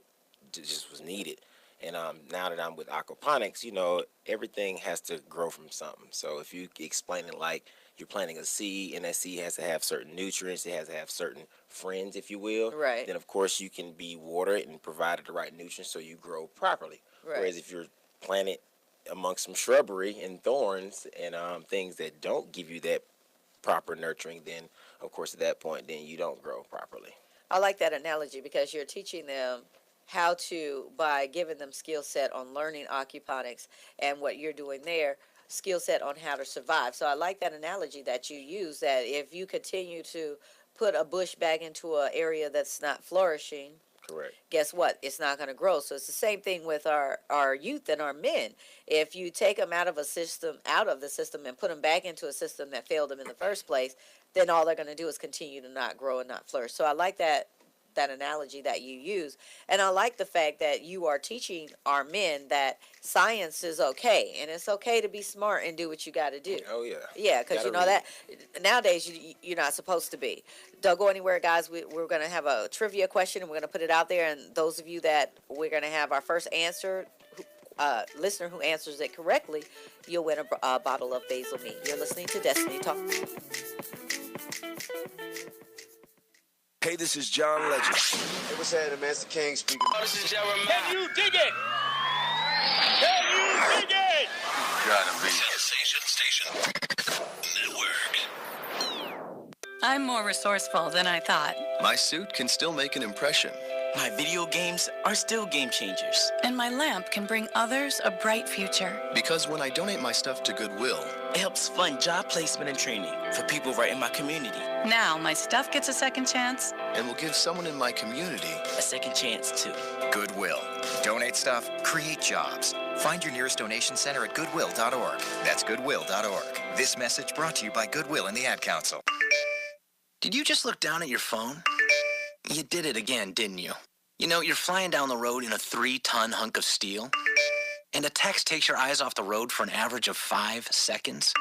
S15: just was needed. And now that I'm with aquaponics, you know, everything has to grow from something. So if you explain it like you're planting a seed, and that seed has to have certain nutrients, it has to have certain friends, if you will.
S13: Right.
S15: Then, of course, you can be watered and provided the right nutrients so you grow properly.
S13: Right.
S15: Whereas if you're planted amongst some shrubbery and thorns and things that don't give you that proper nurturing, then, of course, at that point, then you don't grow properly.
S13: I like that analogy because you're teaching them how to, by giving them skill set on learning aquaponics and what you're doing there, skill set on how to survive. So I like that analogy that you use, that if you continue to put a bush back into an area that's not flourishing,
S15: correct,
S13: guess what? It's not going to grow. So it's the same thing with our youth and our men. If you take them out of the system and put them back into a system that failed them in the first place, then all they're going to do is continue to not grow and not flourish. So I like that analogy that you use. And I like the fact that you are teaching our men that science is okay, and it's okay to be smart and do what you got to do.
S15: Oh, yeah.
S13: Yeah, because you know that nowadays you're not supposed to be. Don't go anywhere, guys. We're going to have a trivia question, and we're going to put it out there. And those of you that we're going to have our first answer, listener who answers it correctly, you'll win a bottle of Basil Me. You're listening to Destiny Talk.
S1: Hey, this is John Legend. Hey, what's happening, man? It's the King speaking.
S10: Oh, this is Jeremiah. Can you dig it? Can you dig it?
S1: Gotta be.
S6: Sensation Station Network.
S11: I'm more resourceful than I thought.
S19: My suit can still make an impression.
S20: My video games are still game changers.
S11: And my lamp can bring others a bright future.
S19: Because when I donate my stuff to Goodwill,
S20: it helps fund job placement and training for people right in my community.
S11: Now my stuff gets a second chance.
S19: And will give someone in my community
S20: a second chance too.
S21: Goodwill. Donate stuff, create jobs. Find your nearest donation center at goodwill.org. That's goodwill.org. This message brought to you by Goodwill and the Ad Council.
S20: Did you just look down at your phone? You did it again, didn't you? You know, you're flying down the road in a 3-ton hunk of steel, and a text takes your eyes off the road for an average of 5 seconds.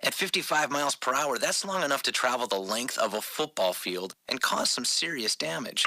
S20: At 55 miles per hour, that's long enough to travel the length of a football field and cause some serious damage.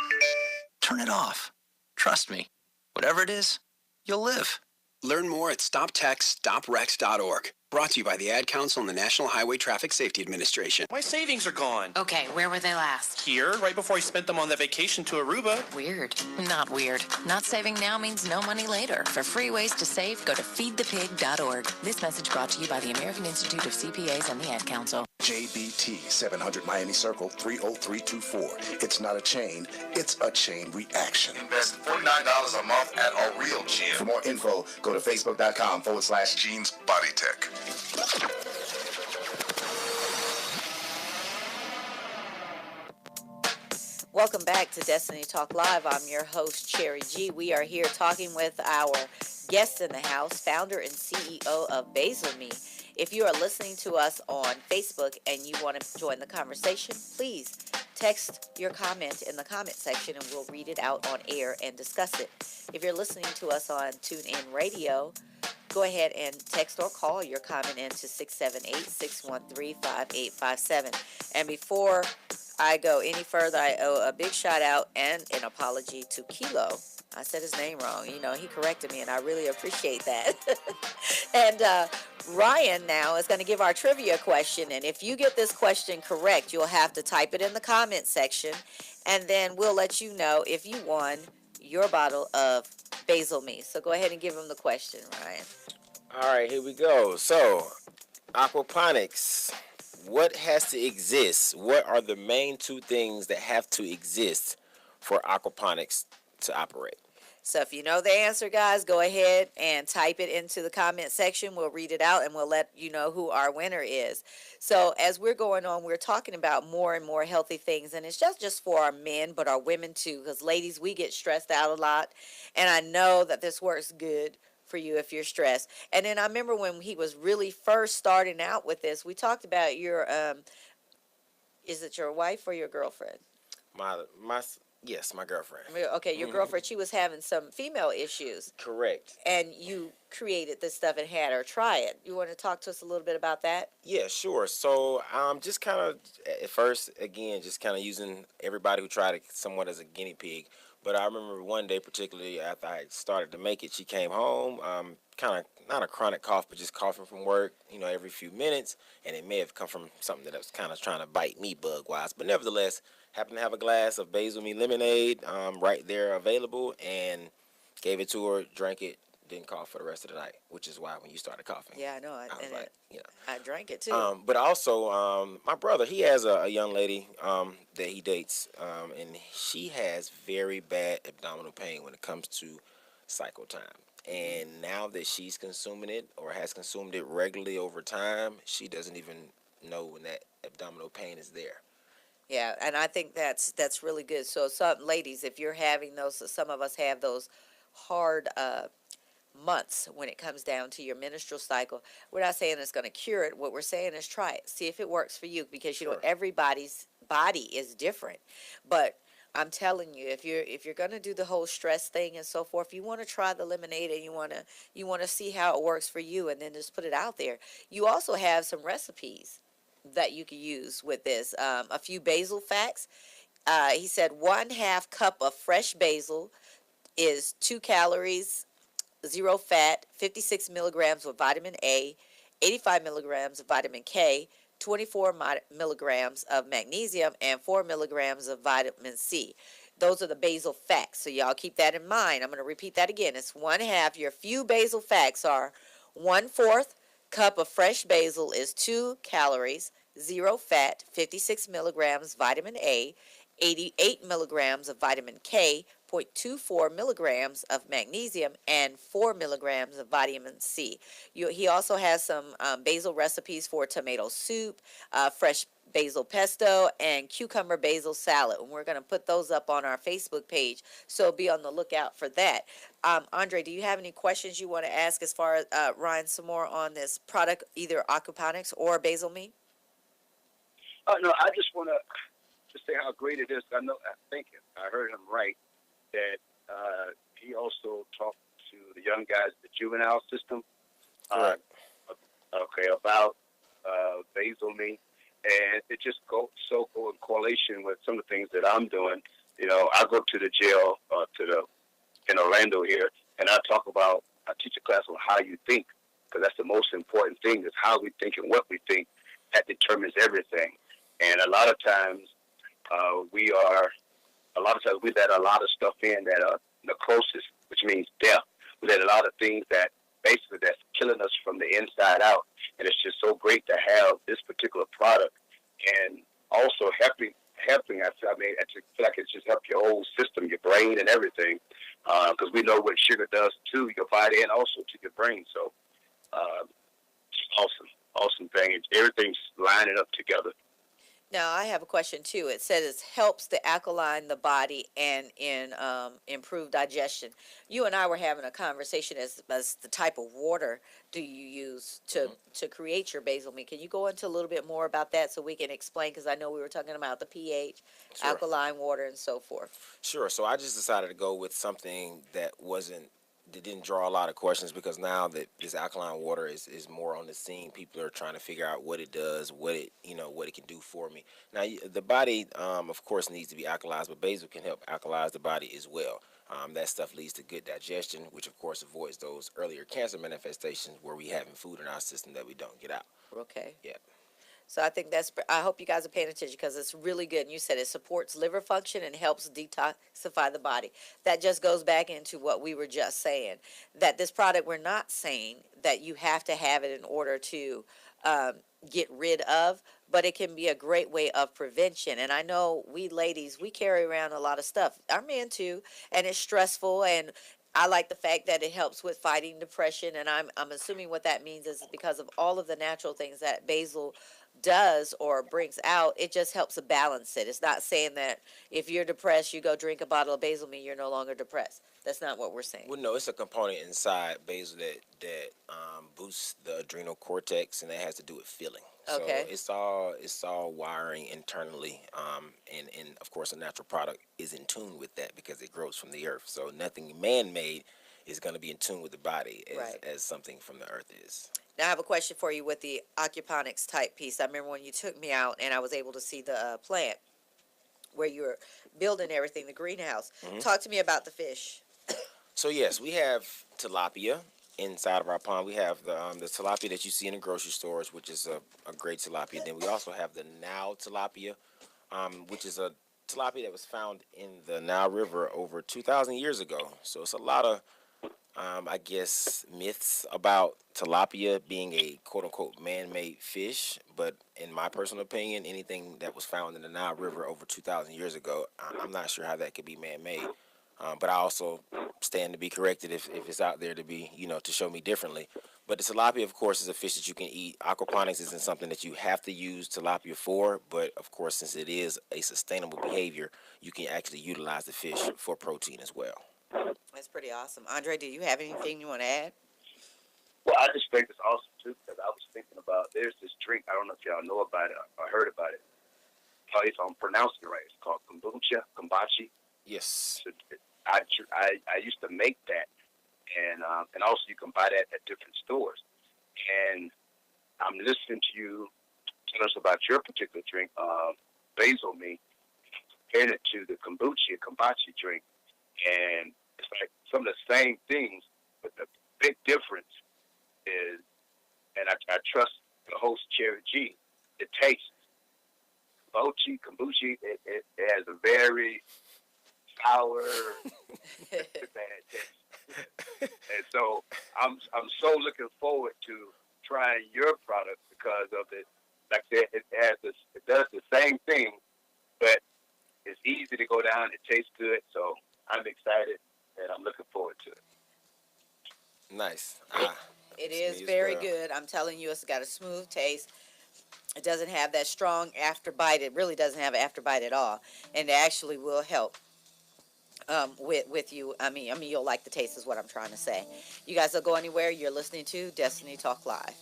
S20: Turn it off. Trust me, whatever it is, you'll live.
S22: Learn more at stoptextsstopwrecks.org. Brought to you by the Ad Council and the National Highway Traffic Safety Administration.
S8: My savings are gone.
S2: Okay, where were they last?
S8: Here, right before I spent them on that vacation to Aruba.
S2: Weird. Not weird. Not saving now means no money later. For free ways to save, go to feedthepig.org. This message brought to you by the American Institute of CPAs and the Ad Council.
S1: JBT 700 Miami Circle 30324. It's not a chain, it's a chain reaction.
S24: Invest $49 a month at a real gym.
S1: For more info, go to facebook.com/Jeans Body Tech.
S13: Welcome back to Destiny Talk Live. I'm your host, Cherry G. We are here talking with our guest in the house, founder and CEO of Basil Me. If you are listening to us on Facebook and you want to join the conversation, please text your comment in the comment section and we'll read it out on air and discuss it. If you're listening to us on TuneIn Radio, go ahead and text or call your comment in to 678-613-5857. And before I go any further, I owe a big shout out and an apology to Kilo. I said his name wrong. You know, he corrected me, and I really appreciate that. And Ryan now is going to give our trivia question. And if you get this question correct, you'll have to type it in the comment section. And then we'll let you know if you won your bottle of Basil Me. So go ahead and give him the question, Ryan.
S15: All right, here we go. So, aquaponics. What has to exist? What are the main two things that have to exist for aquaponics to operate?
S13: So if you know the answer, guys, go ahead and type it into the comment section. We'll read it out and we'll let you know who our winner is. So as we're going on, we're talking about more and more healthy things. And it's just for our men, but our women too. Because ladies, we get stressed out a lot. And I know that this works good for you if you're stressed. And then I remember when he was really first starting out with this, we talked about your, is it your wife or your girlfriend?
S15: Yes, my girlfriend.
S13: Okay, your girlfriend, she was having some female issues.
S15: Correct.
S13: And you created this stuff and had her try it. You want to talk to us a little bit about that?
S15: Yeah, sure. So just kind of, at first, again, just kind of using everybody who tried it somewhat as a guinea pig. But I remember one day, particularly after I started to make it, she came home, kind of, not a chronic cough, but just coughing from work, you know, every few minutes. And it may have come from something that was kind of trying to bite me bug-wise. But nevertheless, happened to have a glass of Basil Me lemonade right there available and gave it to her, drank it, didn't cough for the rest of the night, which is why when you started coughing.
S13: Yeah, I know. I drank it too.
S15: But also, my brother, he has a young lady that he dates, and she has very bad abdominal pain when it comes to cycle time. And now that she's consuming it or has consumed it regularly over time, she doesn't even know when that abdominal pain is there.
S13: Yeah, and I think that's really good. So some ladies, if you're having those, some of us have those hard months when it comes down to your menstrual cycle. We're not saying it's going to cure it. What we're saying is try it. See if it works for you, because you know everybody's body is different. But I'm telling you, if you're going to do the whole stress thing and so forth, you want to try the lemonade and you want to see how it works for you, and then just put it out there. You also have some recipes that you can use with this. A few basil facts. He said 1/2 cup of fresh basil is 2 calories, 0 fat, 56 milligrams of vitamin A, 85 milligrams of vitamin K, 24 milligrams of magnesium, and 4 milligrams of vitamin C. Those are the basil facts, so y'all keep that in mind. I'm going to repeat that again. It's 1/2. Your few basil facts are 1/4 cup of fresh basil is 2 calories, zero fat, 56 milligrams vitamin A, 88 milligrams of vitamin K, 0.24 milligrams of magnesium, and 4 milligrams of vitamin C. He also has some basil recipes for tomato soup, fresh basil pesto, and cucumber basil salad. And we're going to put those up on our Facebook page, so be on the lookout for that. Andre, do you have any questions you want to ask as far as Ryan some more on this product, either Aquaponics or Basil Me?
S14: No, I just want to say how great it is. I think I heard him right, that he also talked to the young guys, the juvenile system.
S15: Correct.
S14: Okay, about Basil Me. And it just go in correlation with some of the things that I'm doing. You know, I go to the jail in Orlando here, and I teach a class on how you think, because that's the most important thing, is how we think and what we think. That determines everything. And a lot of times we let a lot of stuff in that are necrosis, which means death. We let a lot of things that's killing us from the inside out. And it's just so great to have this particular product, and also helping. I feel like it's just helped your whole system, your brain and everything, because we know what sugar does to your body and also to your brain. So, awesome thing. Everything's lining up together.
S13: Now, I have a question too. It says it helps to alkaline the body and improve digestion. You and I were having a conversation as the type of water do you use to create your basil meat. Can you go into a little bit more about that so we can explain? Because I know we were talking about the pH,
S15: Sure.
S13: alkaline water, and so forth.
S15: Sure. So I just decided to go with something that didn't draw a lot of questions, because now that this alkaline water is more on the scene, people are trying to figure out what it does, what it can do for me. Now, the body, of course, needs to be alkalized, but basil can help alkalize the body as well. That stuff leads to good digestion, which of course avoids those earlier cancer manifestations where we having food in our system that we don't get out.
S13: Okay.
S15: Yeah.
S13: So I think I hope you guys are paying attention, because it's really good. And you said it supports liver function and helps detoxify the body. That just goes back into what we were just saying, that this product, we're not saying that you have to have it in order to get rid of, but it can be a great way of prevention. And I know we ladies, we carry around a lot of stuff. Our men too, and it's stressful. And I like the fact that it helps with fighting depression. And I'm assuming what that means is because of all of the natural things that basil does or brings out, it just helps to balance it. It's not saying that if you're depressed, you go drink a bottle of basil meat, you're no longer depressed. That's not what we're saying.
S15: Well, no, it's a component inside basil that boosts the adrenal cortex, and that has to do with feeling.
S13: Okay.
S15: So it's all wiring internally, and of course a natural product is in tune with that because it grows from the earth. So nothing man-made is going to be in tune with the body as something from the earth is.
S13: Now I have a question for you with the aquaponics type piece. I remember when you took me out and I was able to see the plant where you were building everything, the greenhouse.
S15: Mm-hmm.
S13: Talk to me about the fish.
S15: So yes, we have tilapia inside of our pond. We have the tilapia that you see in the grocery stores, which is a great tilapia. Then we also have the Nile tilapia, which is a tilapia that was found in the Nile River over 2,000 years ago. So it's a lot of I guess myths about tilapia being a quote-unquote man-made fish, but in my personal opinion, anything that was found in the Nile River over 2,000 years ago, I'm not sure how that could be man-made. But I also stand to be corrected if it's out there to be, to show me differently. But the tilapia, of course, is a fish that you can eat. Aquaponics isn't something that you have to use tilapia for, but of course, since it is a sustainable behavior, you can actually utilize the fish for protein as well.
S13: That's pretty awesome. Andre, do you have anything you want to add?
S14: Well, I just think it's awesome too, because I was thinking about, there's this drink, I don't know if y'all know about it or heard about it. If I'm pronouncing it right, it's called kombucha.
S15: Yes.
S14: So I used to make that, and also you can buy that at different stores. And I'm listening to you tell us about your particular drink, Basil Me, comparing it to the kombucha drink, and it's like some of the same things, but the big difference is, and I trust the host, Cherry G, the taste. Kombucha, it has a very sour, bad taste. And so I'm so looking forward to trying your product because of it like I said, it does the same thing, but it's easy to go down. It tastes good, so I'm excited and I'm looking forward to it.
S15: Nice.
S13: It is very good. I'm telling you, it's got a smooth taste. It doesn't have that strong afterbite. It really doesn't have an afterbite at all, and it actually will help with you. I mean, you'll like the taste, is what I'm trying to say. You guys don't go anywhere. You're listening to Destiny Talk Live.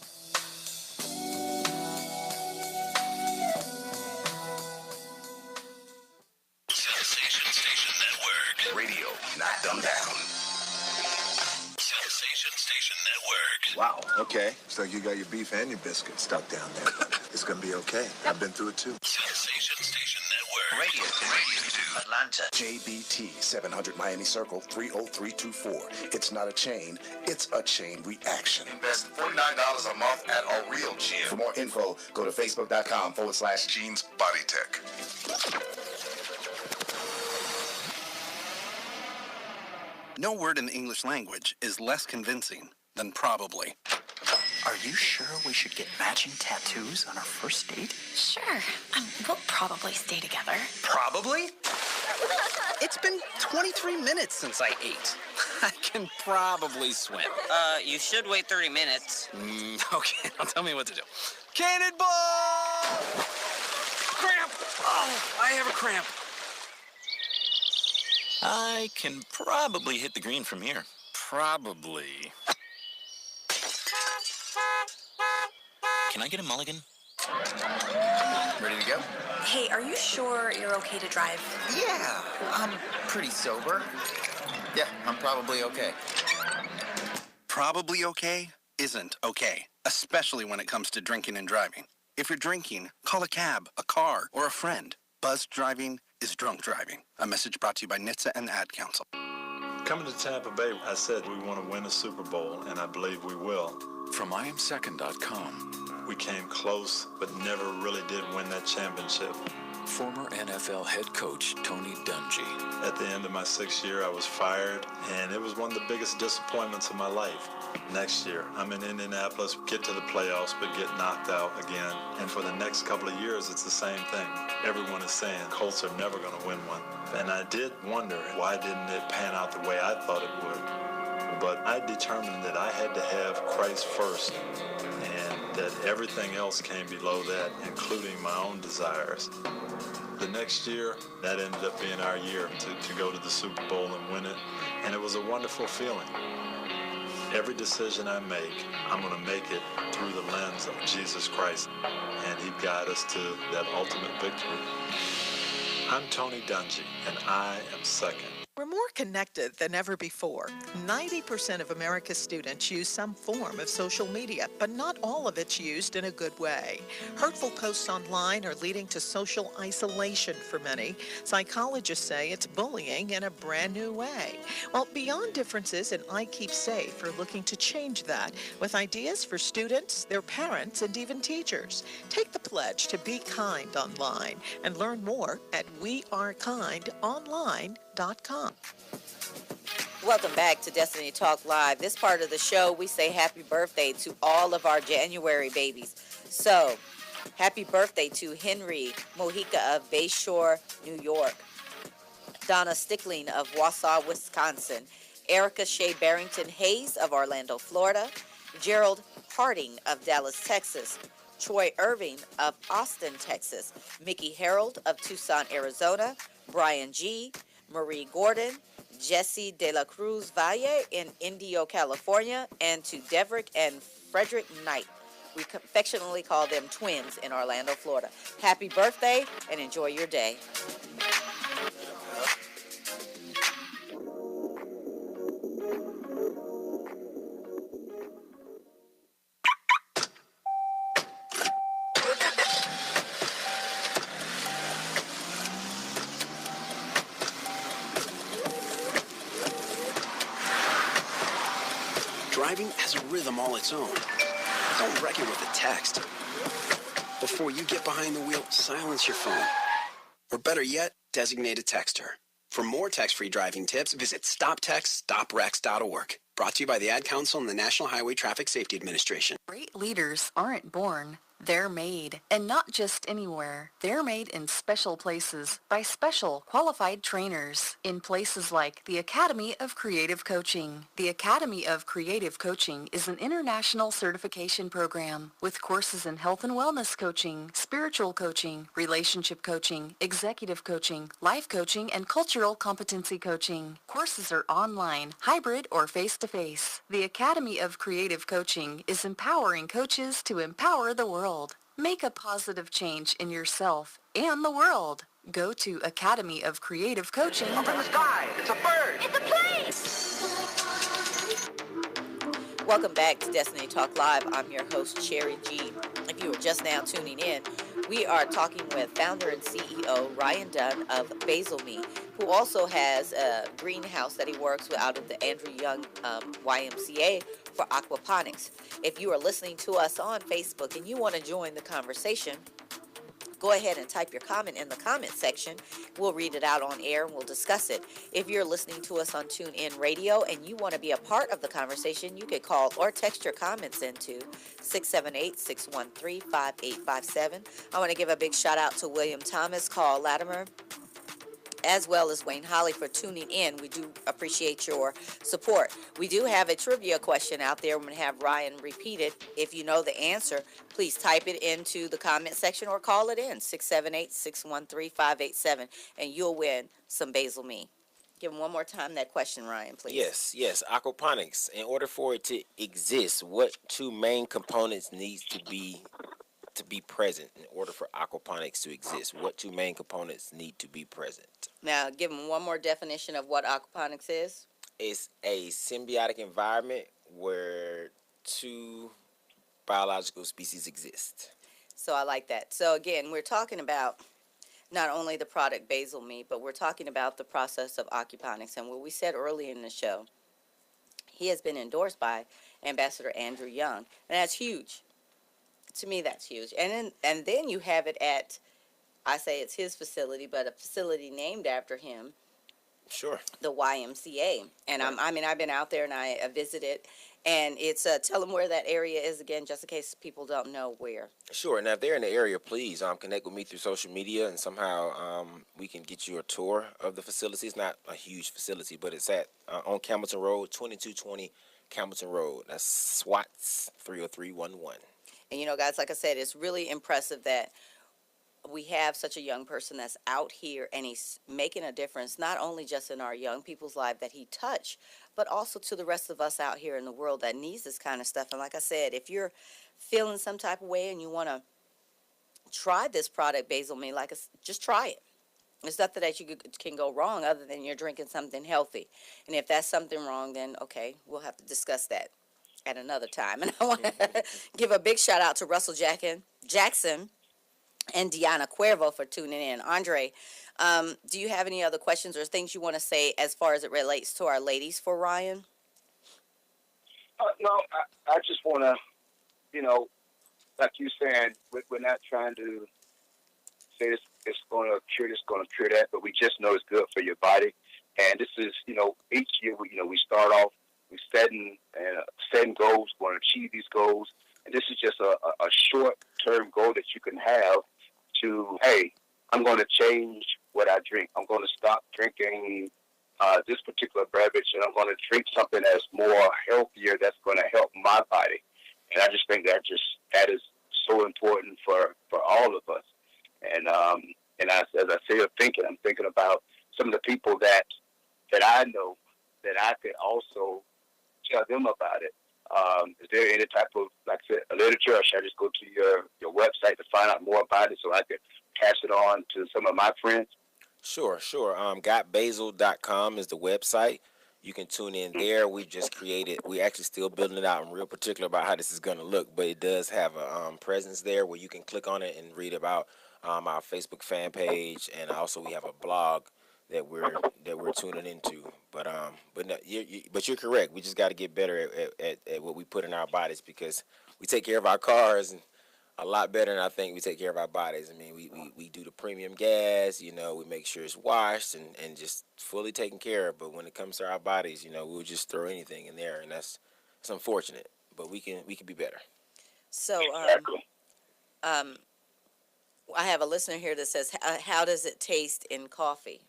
S1: Sensation Station Network. Radio, not dumbed down. Sensation Station Network.
S3: Wow, okay. Looks like you got your beef and your biscuit stuck down there. It's gonna be okay. I've been through it too.
S1: Sensation Station Network. Radio 2, Atlanta. JBT 700 Miami Circle 30324. It's not a chain, it's a chain reaction.
S24: Invest $49 a month at a real gym.
S1: For more info, go to facebook.com/Jeans Body Tech.
S4: No word in the English language is less convincing than probably.
S5: Are you sure we should get matching tattoos on our first date?
S16: Sure. We'll probably stay together.
S4: Probably? It's been 23 minutes since I ate. I can probably swim.
S23: You should wait 30 minutes.
S4: Okay, now tell me what to do. Cannonball! Cramp! Oh, I have a cramp.
S25: I can probably hit the green from here.
S4: Probably.
S25: Can I get a mulligan?
S5: Ready to go?
S16: Hey, are you sure you're okay to drive?
S5: Yeah, I'm pretty sober. Yeah, I'm probably okay.
S4: Probably okay isn't okay, especially when it comes to drinking and driving. If you're drinking, call a cab, a car, or a friend. Buzzed driving is drunk driving. A message brought to you by NHTSA and the Ad Council.
S26: Coming to Tampa Bay, I said we want to win a Super Bowl, and I believe we will.
S28: From IamSecond.com.
S26: We came close, but never really did win that championship.
S28: Former NFL head coach Tony Dungy.
S26: At the end of my 6th year, I was fired, and it was one of the biggest disappointments of my life. Next year, I'm in Indianapolis, get to the playoffs, but get knocked out again. And for the next couple of years, it's the same thing. Everyone is saying Colts are never going to win one. And I did wonder, why didn't it pan out the way I thought it would? But I determined that I had to have Christ first, and that everything else came below that, including my own desires. The next year, that ended up being our year to go to the Super Bowl and win it, and it was a wonderful feeling. Every decision I make, I'm going to make it through the lens of Jesus Christ, and He'd guide us to that ultimate victory. I'm Tony Dungy, and I am second.
S29: We're more connected than ever before. 90% of America's students use some form of social media, but not all of it's used in a good way. Hurtful posts online are leading to social isolation for many. Psychologists say it's bullying in a brand new way. Well, beyond differences in I Keep Safe, we're looking to change that with ideas for students, their parents, and even teachers. Take the pledge to be kind online and learn more at wearekindonline.com.
S13: Welcome back to Destiny Talk Live. This part of the show, we say happy birthday to all of our January babies. So, happy birthday to Henry Mojica of Bayshore, New York. Donna Stickling of Wausau, Wisconsin. Erica Shea Barrington Hayes of Orlando, Florida. Gerald Harding of Dallas, Texas. Troy Irving of Austin, Texas. Mickey Harold of Tucson, Arizona. Brian G., Marie Gordon, Jesse De La Cruz Valle in Indio, California, and to Deverick and Frederick Knight. We affectionately call them twins in Orlando, Florida. Happy birthday and enjoy your day.
S22: Driving has a rhythm all its own. Don't wreck it with a text. Before you get behind the wheel, silence your phone. Or better yet, designate a texter. For more text-free driving tips, visit stoptextstoprex.org. Brought to you by the Ad Council and the National Highway Traffic Safety Administration.
S6: Great leaders aren't born. They're made, and not just anywhere. They're made in special places by special qualified trainers in places like the Academy of Creative Coaching. The Academy of Creative Coaching is an international certification program with courses in health and wellness coaching, spiritual coaching, relationship coaching, executive coaching, life coaching, and cultural competency coaching. Courses are online, hybrid, or face-to-face. The Academy of Creative Coaching is empowering coaches to empower the world. Make a positive change in yourself and the world. Go to Academy of Creative Coaching.
S7: Up in the sky, it's a bird.
S6: It's a plane.
S13: Welcome back to Destiny Talk Live. I'm your host, Cherry G. If you were just now tuning in, we are talking with founder and CEO Ryan Dunn of Basil Me, who also has a greenhouse that he works with out of the Andrew Young YMCA for Aquaponics. If you are listening to us on Facebook and you want to join the conversation, go ahead and type your comment in the comment section. We'll read it out on air and we'll discuss it. If you're listening to us on TuneIn Radio and you want to be a part of the conversation, you can call or text your comments into 678-613-5857. I want to give a big shout out to William Thomas, Carl Latimer, as well as Wayne Holly for tuning in. We do appreciate your support. We do have a trivia question out there. I'm going to have Ryan repeat it. If you know the answer, please type it into the comment section or call it in, 678-613-5887, and you'll win some Basil Me. Give them one more time that question, Ryan, please.
S15: Yes. Aquaponics. In order for it to exist, what two main components needs to be present in order for aquaponics to exist? What two main components need to be present?
S13: Now, give them one more definition of what aquaponics is.
S15: It's a symbiotic environment where two biological species exist.
S13: So I like that. So again, we're talking about not only the product Basil Me, but we're talking about the process of aquaponics. And what we said earlier in the show, he has been endorsed by Ambassador Andrew Young, and that's huge. To me, that's huge. And then you have it at, I say it's his facility, but a facility named after him.
S15: Sure.
S13: The YMCA. And I've been out there and I visited, and it's tell them where that area is again, just in case people don't know where.
S15: Sure. Now, if they're in the area, please connect with me through social media, and somehow we can get you a tour of the facility. It's not a huge facility, but it's at on Campbellton Road, 2220 Campbellton Road. That's SWATS 30311.
S13: And, guys, like I said, it's really impressive that we have such a young person that's out here and he's making a difference, not only just in our young people's life that he touched, but also to the rest of us out here in the world that needs this kind of stuff. And like I said, if you're feeling some type of way and you want to try this product, Basil Me, just try it. There's nothing that you can go wrong other than you're drinking something healthy. And if that's something wrong, then, okay, we'll have to discuss that at another time. And I want to give a big shout out to Russell Jackson and Deanna Cuervo for tuning in. Andre, do you have any other questions or things you want to say as far as it relates to our ladies for Ryan?
S14: No, I just want to, like you saying, we're not trying to say this it's going to cure this, going to cure that, but we just know it's good for your body. And this is, each year we start off. We're setting goals, going to achieve these goals. And this is just a short-term goal that you can have to, hey, I'm going to change what I drink. I'm going to stop drinking this particular beverage, and I'm going to drink something that's more healthier that's going to help my body. And I just think that is so important for all of us. And as I say, I'm thinking about some of the people that I know that I could also tell them about it. Is there any type of, like I said, literature, or should I just go to your website to find out more about it so I could pass it on to some of my friends?
S15: Sure. Gotbasil.com is the website. You can tune in there. We're actually still building it out. I'm real particular about how this is going to look, but it does have a presence there where you can click on it and read about our Facebook fan page, and also we have a blog that we're tuning into. But no, you're correct. We just got to get better at what we put in our bodies, because we take care of our cars and a lot better than I think we take care of our bodies. I mean, we do the premium gas, you know, we make sure it's washed and just fully taken care of. But when it comes to our bodies, you know, we'll just throw anything in there, and it's unfortunate. But we can be better.
S13: So, I have a listener here that says, how does it taste in coffee?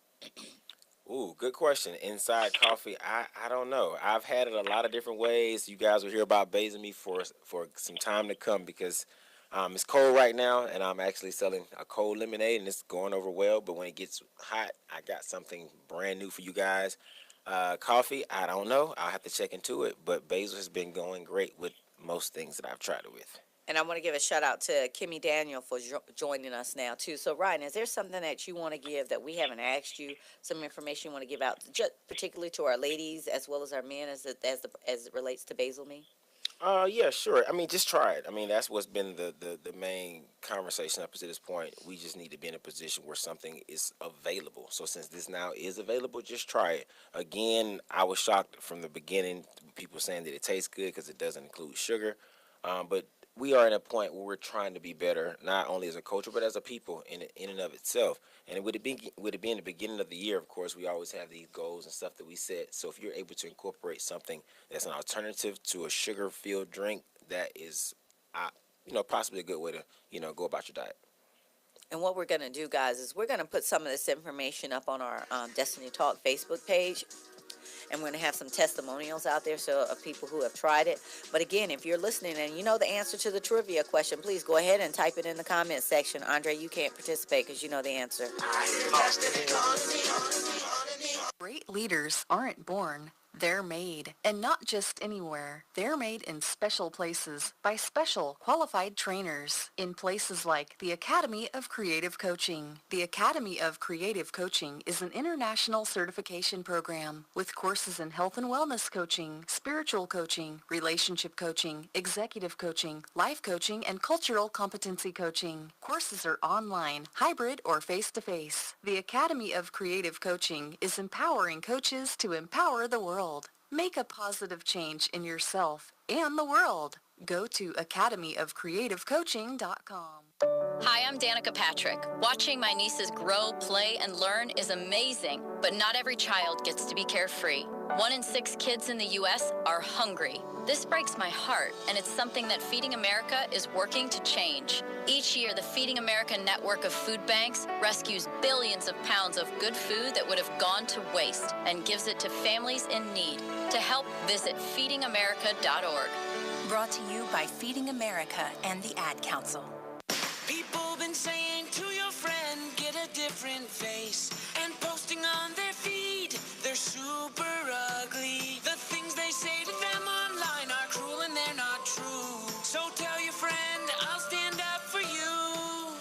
S15: Ooh, good question. Inside coffee, I don't know. I've had it a lot of different ways. You guys will hear about Basil me for some time to come because it's cold right now, and I'm actually selling a cold lemonade, and it's going over well. But when it gets hot, I got something brand new for you guys. Coffee, I don't know. I'll have to check into it. But Basil has been going great with most things that I've tried it with.
S13: And I want to give a shout out to Kimmy Daniel for joining us now too. So Ryan, is there something that you want to give that we haven't asked you? Some information you want to give out, just particularly to our ladies as well as our men, as it relates to Basil me?
S15: Yeah, sure. I mean, just try it. I mean, that's what's been the main conversation up to this point. We just need to be in a position where something is available. So since this now is available, just try it. Again, I was shocked from the beginning, people saying that it tastes good because it doesn't include sugar. But we are at a point where we're trying to be better, not only as a culture, but as a people in and of itself. And with it being the beginning of the year, of course, we always have these goals and stuff that we set. So if you're able to incorporate something that's an alternative to a sugar-filled drink, that is, possibly a good way to, go about your diet.
S13: And what we're going to do, guys, is we're going to put some of this information up on our Destiny Talk Facebook page. And we're going to have some testimonials out there of people who have tried it. But again, if you're listening and you know the answer to the trivia question, please go ahead and type it in the comment section. Andre, you can't participate because you know the answer.
S6: Great leaders aren't born. They're made, and not just anywhere. They're made in special places by special qualified trainers in places like the Academy of Creative Coaching. The Academy of Creative Coaching is an international certification program with courses in health and wellness coaching, spiritual coaching, relationship coaching, executive coaching, life coaching, and cultural competency coaching. Courses are online, hybrid, or face-to-face. The Academy of Creative Coaching is empowering coaches to empower the world. Make a positive change in yourself and the world. Go to academyofcreativecoaching.com.
S9: Hi, I'm Danica Patrick. Watching my nieces grow, play, and learn is amazing, but not every child gets to be carefree. 1 in 6 kids in the U.S. are hungry. This breaks my heart, and it's something that Feeding America is working to change. Each year, the Feeding America network of food banks rescues billions of pounds of good food that would have gone to waste and gives it to families in need. To help, visit feedingamerica.org.
S2: Brought to you by Feeding America and the Ad Council.
S10: People been saying to your friend, get a different face, and posting on their feed, they're super ugly. The things they say to them online are cruel and they're not true. So tell your friend, I'll stand up for you.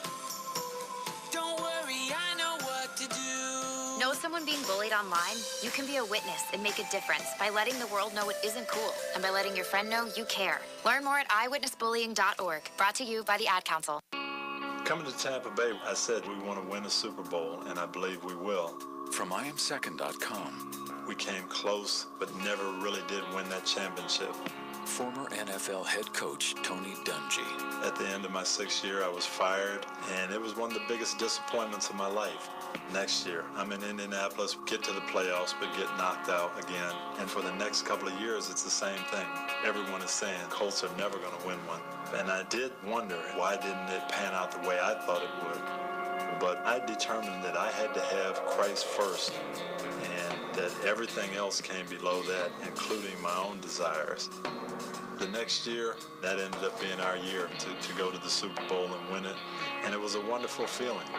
S10: Don't worry, I know what to do.
S16: Know someone being bullied online? You can be a witness and make a difference by letting the world know it isn't cool and by letting your friend know you care. Learn more at eyewitnessbullying.org. Brought to you by the Ad Council.
S26: Coming to Tampa Bay, I said we want to win a Super Bowl, and I believe we will.
S28: From YMCA.com.
S26: We came close, but never really did win that championship.
S28: Former NFL head coach Tony Dunn.
S26: At the end of my 6th year, I was fired, and it was one of the biggest disappointments of my life. Next year, I'm in Indianapolis, get to the playoffs, but get knocked out again. And for the next couple of years, it's the same thing. Everyone is saying Colts are never going to win one. And I did wonder, why didn't it pan out the way I thought it would? But I determined that I had to have Christ first, and that everything else came below that, including my own desires. The next year, that ended up being our year to go to the Super Bowl and win it, and it was a wonderful feeling.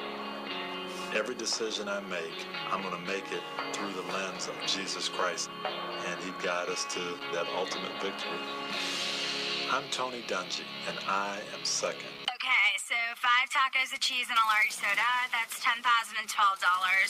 S26: Every decision I make, I'm going to make it through the lens of Jesus Christ, and He'd guide us to that ultimate victory. I'm Tony Dungy, and I am second.
S16: Okay, so 5 tacos of cheese and a large soda. That's $10,012.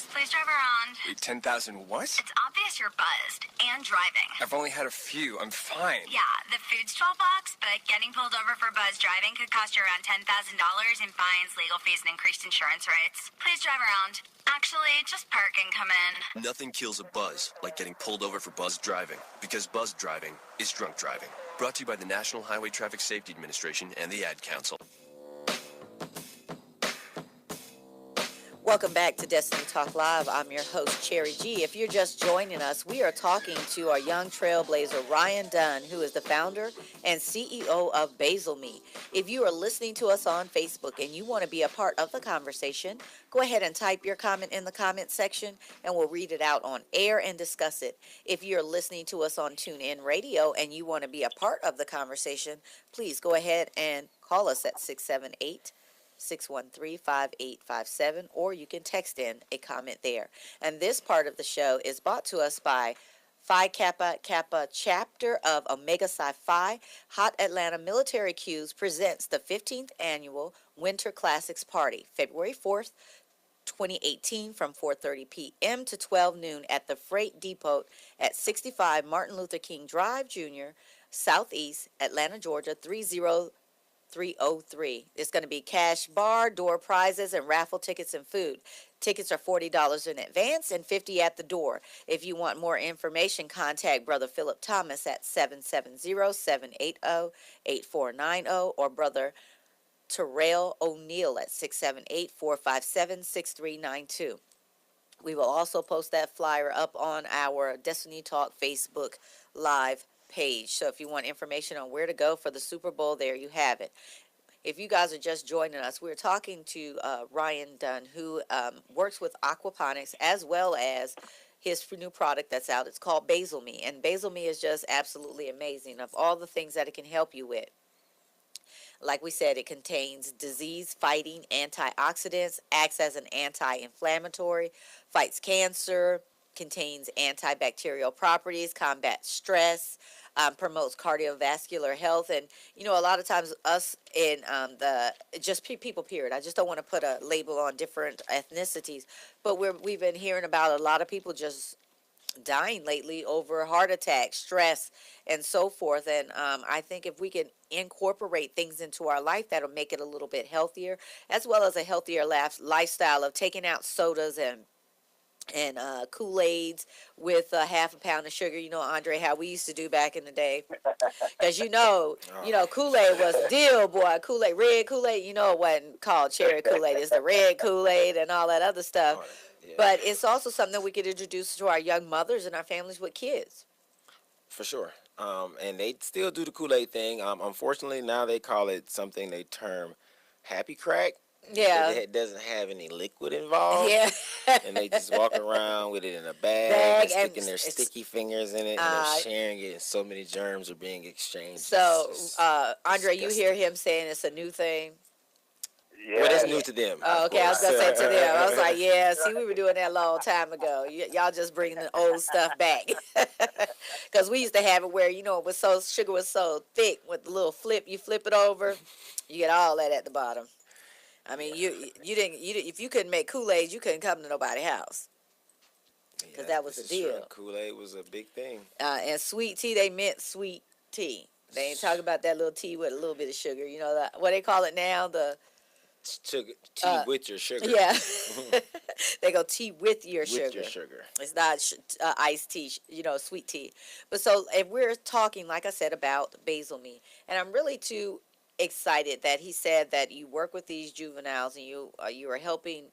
S16: Please drive around.
S11: Wait, 10,000 what?
S16: It's obvious you're buzzed and driving.
S11: I've only had a few. I'm fine.
S16: Yeah, the food's $12, but getting pulled over for buzz driving could cost you around $10,000 in fines, legal fees, and increased insurance rates. Please drive around. Actually, just park and come in.
S11: Nothing kills a buzz like getting pulled over for buzz driving, because buzz driving is drunk driving. Brought to you by the National Highway Traffic Safety Administration and the Ad Council.
S13: Welcome back to Destiny Talk Live. I'm your host, Cherry G. If you're just joining us, we are talking to our young trailblazer, Ryan Dunn, who is the founder and CEO of Basil Me. If you are listening to us on Facebook and you want to be a part of the conversation, go ahead and type your comment in the comment section and we'll read it out on air and discuss it. If you're listening to us on TuneIn Radio and you want to be a part of the conversation, please go ahead and call us at 613-5857, or you can text in a comment there. And this part of the show is brought to us by Phi Kappa Kappa chapter of Omega Psi Phi. Hot Atlanta Military Q's presents the 15th annual Winter Classics Party, February 4th, 2018, from 4:30 p.m. to 12 noon at the Freight Depot at 65 Martin Luther King Drive, Jr., Southeast, Atlanta, Georgia, 30303. It's going to be cash bar, door prizes, and raffle tickets and food. Tickets are $40 in advance and $50 at the door. If you want more information, contact Brother Philip Thomas at 770-780-8490 or Brother Terrell O'Neill at 678-457-6392. We will also post that flyer up on our Destiny Talk Facebook Live page. So if you want information on where to go for the Super Bowl, there you have it. If you guys are just joining us, we're talking to Ryan Dunn, who works with Aquaponics, as well as his new product that's out. It's called Basil Me, and Basil Me is just absolutely amazing of all the things that it can help you with. Like we said, it contains disease-fighting antioxidants, acts as an anti-inflammatory, fights cancer, contains antibacterial properties, combats stress, promotes cardiovascular health. And, you know, a lot of times us in people, period. I just don't want to put a label on different ethnicities, but we've been hearing about a lot of people just dying lately over heart attacks, stress, and so forth. And I think if we can incorporate things into our life, that'll make it a little bit healthier, as well as a healthier lifestyle of taking out sodas and Kool-Aids with half a pound of sugar. You know, Andre, how we used to do back in the day. Because you know, Kool-Aid was the deal, boy. Kool-Aid, red Kool-Aid. You know, it wasn't called cherry Kool-Aid. It's the red Kool-Aid and all that other stuff. Yeah. But it's also something that we could introduce to our young mothers and our families with kids.
S15: For sure. And they still do the Kool-Aid thing. Unfortunately, now they call it something they term happy crack.
S13: Yeah.
S15: It doesn't have any liquid involved.
S13: Yeah.
S15: And they just walk around with it in a bag and sticking their sticky fingers in it, and they're sharing it, and so many germs are being exchanged.
S13: So, Andre, you hear him saying it's a new thing?
S15: Yeah. Well, that's new to them.
S13: Oh, okay, I was going to say to them. I was like, yeah, see, we were doing that a long time ago. Y'all just bringing the old stuff back. Because we used to have it where, you know, sugar was so thick with the little flip. You flip it over, you get all that at the bottom. I mean, if you couldn't make Kool-Aid, you couldn't come to nobody's house. Because that was the deal.
S15: True. Kool-Aid was a big thing.
S13: And sweet tea, they meant sweet tea. They ain't talking about that little tea with a little bit of sugar. You know, what they call it now, the...
S15: Sugar, tea with your sugar.
S13: Yeah. They go tea with your sugar.
S15: With your sugar.
S13: It's not iced tea, you know, sweet tea. But so if we're talking, like I said, about Basil Me, and I'm really too excited that he said that you work with these juveniles and you are helping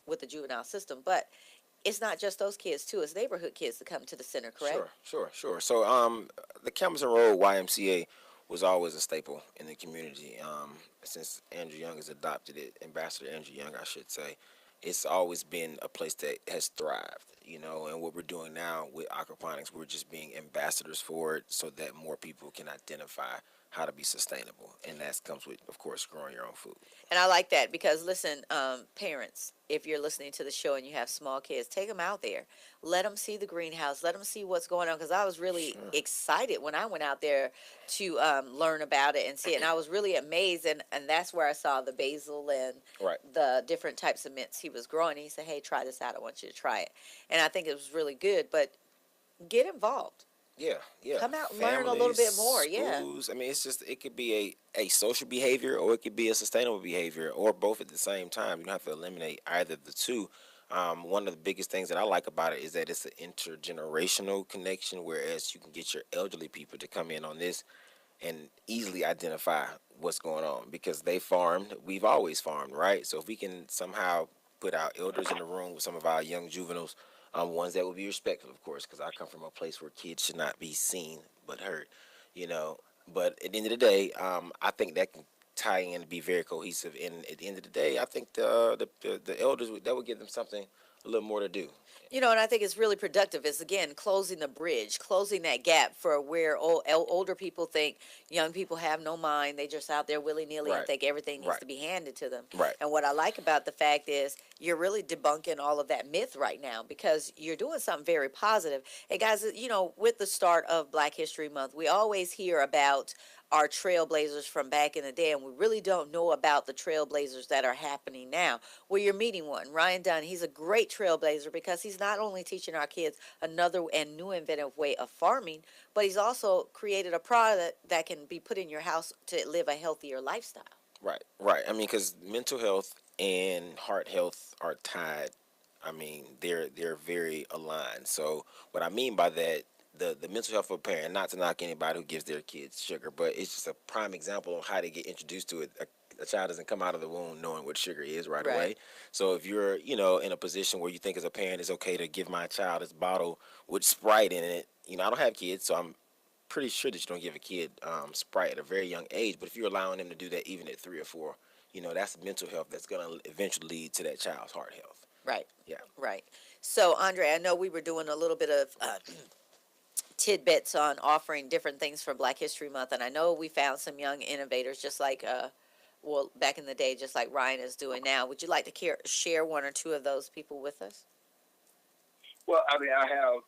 S13: with the juvenile system, but it's not just those kids too. It's neighborhood kids that come to the center, correct?
S15: Sure. So the Campbellton Road YMCA was always a staple in the community. Since Andrew Young has adopted it, Ambassador Andrew Young, I should say, it's always been a place that has thrived, you know, and what we're doing now with Aquaponics, we're just being ambassadors for it so that more people can identify how to be sustainable, and that comes with, of course, growing your own food.
S13: And I like that because, listen, parents, if you're listening to the show and you have small kids, take them out there. Let them see the greenhouse. Let them see what's going on, because I was really excited when I went out there to learn about it and see it, and I was really amazed, and that's where I saw the basil and the different types of mints he was growing. He said, hey, try this out. I want you to try it. And I think it was really good, but get involved.
S15: Yeah.
S13: Come out and learn a little bit more.
S15: Schools, I mean, it's just, it could be a social behavior, or it could be a sustainable behavior, or both at the same time. You don't have to eliminate either of the two. One of the biggest things that I like about it is that it's an intergenerational connection, whereas you can get your elderly people to come in on this and easily identify what's going on, because they farmed. We've always farmed, right? So if we can somehow put our elders in the room with some of our young juveniles, ones that will be respectful, of course, because I come from a place where kids should not be seen but heard, you know. But at the end of the day, I think that can tie in and be very cohesive. And at the end of the day, I think the elders, that would give them something a little more to do.
S13: You know, and I think it's really productive is, again, closing the bridge, closing that gap for where older people think young people have no mind. They just out there willy-nilly and
S15: Right.
S13: think everything needs
S15: Right.
S13: to be handed to them.
S15: Right.
S13: And what I like about the fact is you're really debunking all of that myth right now because you're doing something very positive. And guys, you know, with the start of Black History Month, we always hear about our trailblazers from back in the day, and we really don't know about the trailblazers that are happening now. Well, you're meeting one, Ryan Dunn. He's a great trailblazer because he's not only teaching our kids another and new inventive way of farming, but he's also created a product that can be put in your house to live a healthier lifestyle.
S15: Right, right. I mean, because mental health and heart health are tied. I mean, they're very aligned. So what I mean by that, the mental health of a parent, not to knock anybody who gives their kids sugar, but it's just a prime example of how they get introduced to it. A child doesn't come out of the womb knowing what sugar is right away. So if you're, you know, in a position where you think as a parent it's okay to give my child this bottle with Sprite in it, you know, I don't have kids, so I'm pretty sure that you don't give a kid Sprite at a very young age. But if you're allowing them to do that even at 3 or 4, you know, that's mental health that's going to eventually lead to that child's heart health.
S13: Right.
S15: Yeah.
S13: Right. So, Andre, I know we were doing a little bit of tidbits on offering different things for Black History Month, and I know we found some young innovators just like, well, back in the day, just like Ryan is doing now. Would you like to share one or two of those people with us?
S14: Well, I mean, I have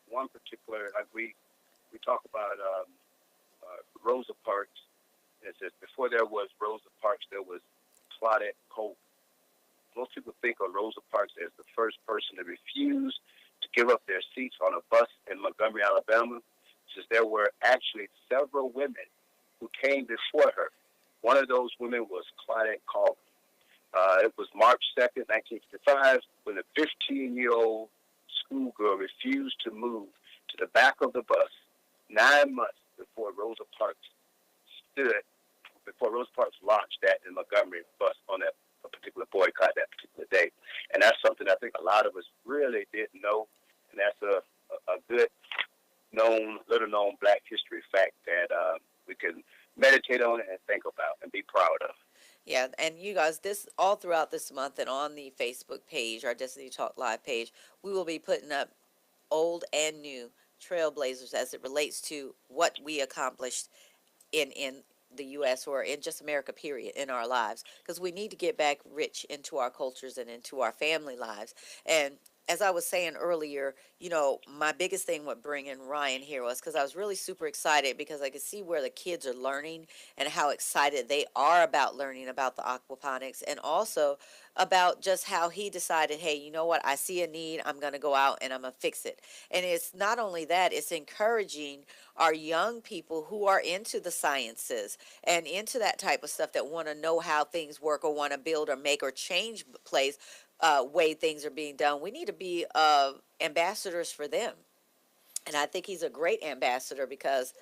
S14: one particular, like we talk about Rosa Parks. It says before there was Rosa Parks, there was Claudette Colvin. Most people think of Rosa Parks as the first person to refuse to give up their seats on a bus in Montgomery, Alabama, since there were actually several women who came before her. One of those women was Claudette Colvin. It was March 2nd, 1955, when a 15-year-old schoolgirl refused to move to the back of the bus 9 months before Rosa Parks launched that in Montgomery bus on that particular boycott that particular day. And that's something I think a lot of us really didn't know. And that's a good little known Black history fact that we can meditate on and think about and be proud of.
S13: Yeah, and you guys, this all throughout this month and on the Facebook page, our Destiny Talk Live page, we will be putting up old and new trailblazers as it relates to what we accomplished in the U.S. or in just America, period, in our lives, because we need to get back rich into our cultures and into our family lives. And as I was saying earlier, you know, my biggest thing with bringing Ryan here was because I was really super excited because I could see where the kids are learning and how excited they are about learning about the aquaponics, and also about just how he decided, hey, you know what, I see a need, I'm going to go out and I'm going to fix it. And it's not only that, it's encouraging our young people who are into the sciences and into that type of stuff that want to know how things work or want to build or make or change place, way things are being done. We need to be ambassadors for them. And I think he's a great ambassador because,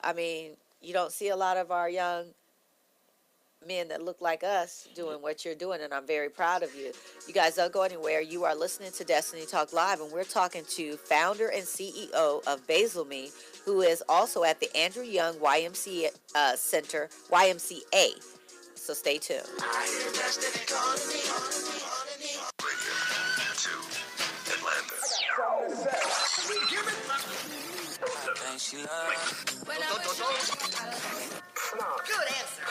S13: I mean, you don't see a lot of our young men that look like us doing what you're doing, and I'm very proud of you. You guys don't go anywhere. You are listening to Destiny Talk Live, and we're talking to founder and CEO of Basil, who is also at the Andrew Young YMCA Center, YMCA. So stay tuned.
S1: Good answer.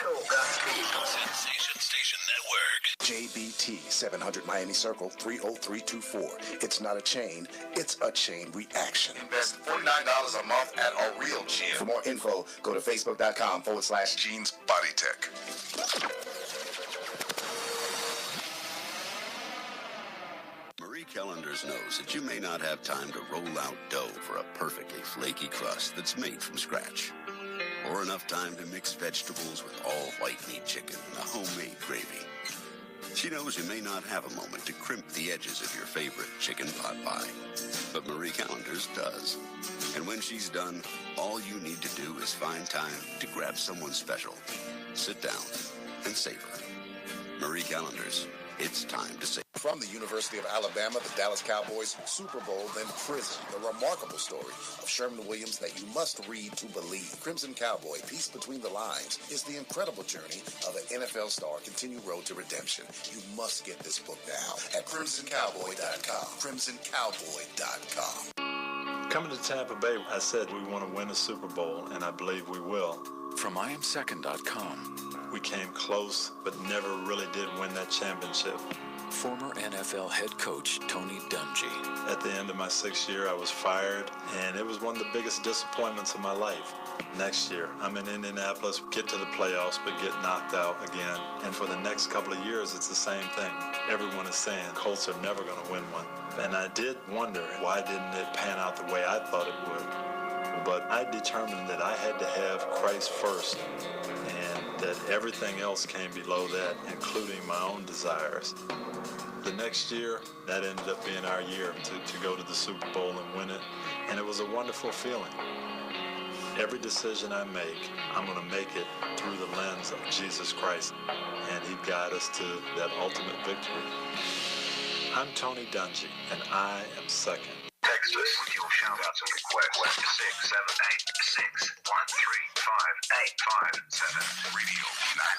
S1: Sensation Station Network. JBT 700 Miami Circle 30324. It's not a chain, it's a chain reaction.
S24: Invest $49 a month at a real gym.
S1: For more info, go to facebook.com/Jeans Body Tech.
S3: Marie Callender's knows that you may not have time to roll out dough for a perfectly flaky crust that's made from scratch, or enough time to mix vegetables with all white meat chicken and a homemade gravy. She knows you may not have a moment to crimp the edges of your favorite chicken pot pie, but Marie Callender's does. And when she's done, all you need to do is find time to grab someone special, sit down, and savor. Marie Callender's, It's time to say.
S1: From the University of Alabama, the Dallas Cowboys, Super Bowl, then prison. The remarkable story of Sherman Williams that you must read to believe. Crimson Cowboy, Peace Between the Lines, is the incredible journey of an NFL star continued road to redemption. You must get this book now at crimsoncowboy.com. crimsoncowboy.com.
S26: Coming to Tampa Bay, I said we want to win a Super Bowl, and I believe we will.
S28: From YMCA.com.
S26: We came close, but never really did win that championship.
S28: Former NFL head coach Tony Dunn.
S26: At the end of my 6th year, I was fired, and it was one of the biggest disappointments of my life. Next year, I'm in Indianapolis, get to the playoffs, but get knocked out again. And for the next couple of years, it's the same thing. Everyone is saying Colts are never going to win one. And I did wonder, why didn't it pan out the way I thought it would? But I determined that I had to have Christ first, and that everything else came below that, including my own desires. The next year, that ended up being our year to go to the Super Bowl and win it, and it was a wonderful feeling. Every decision I make, I'm going to make it through the lens of Jesus Christ, and He'd guide us to that ultimate victory. I'm Tony Dungy, and I am second.
S24: Text us with your shout-outs and requests to 678 613 5857. Radio 9.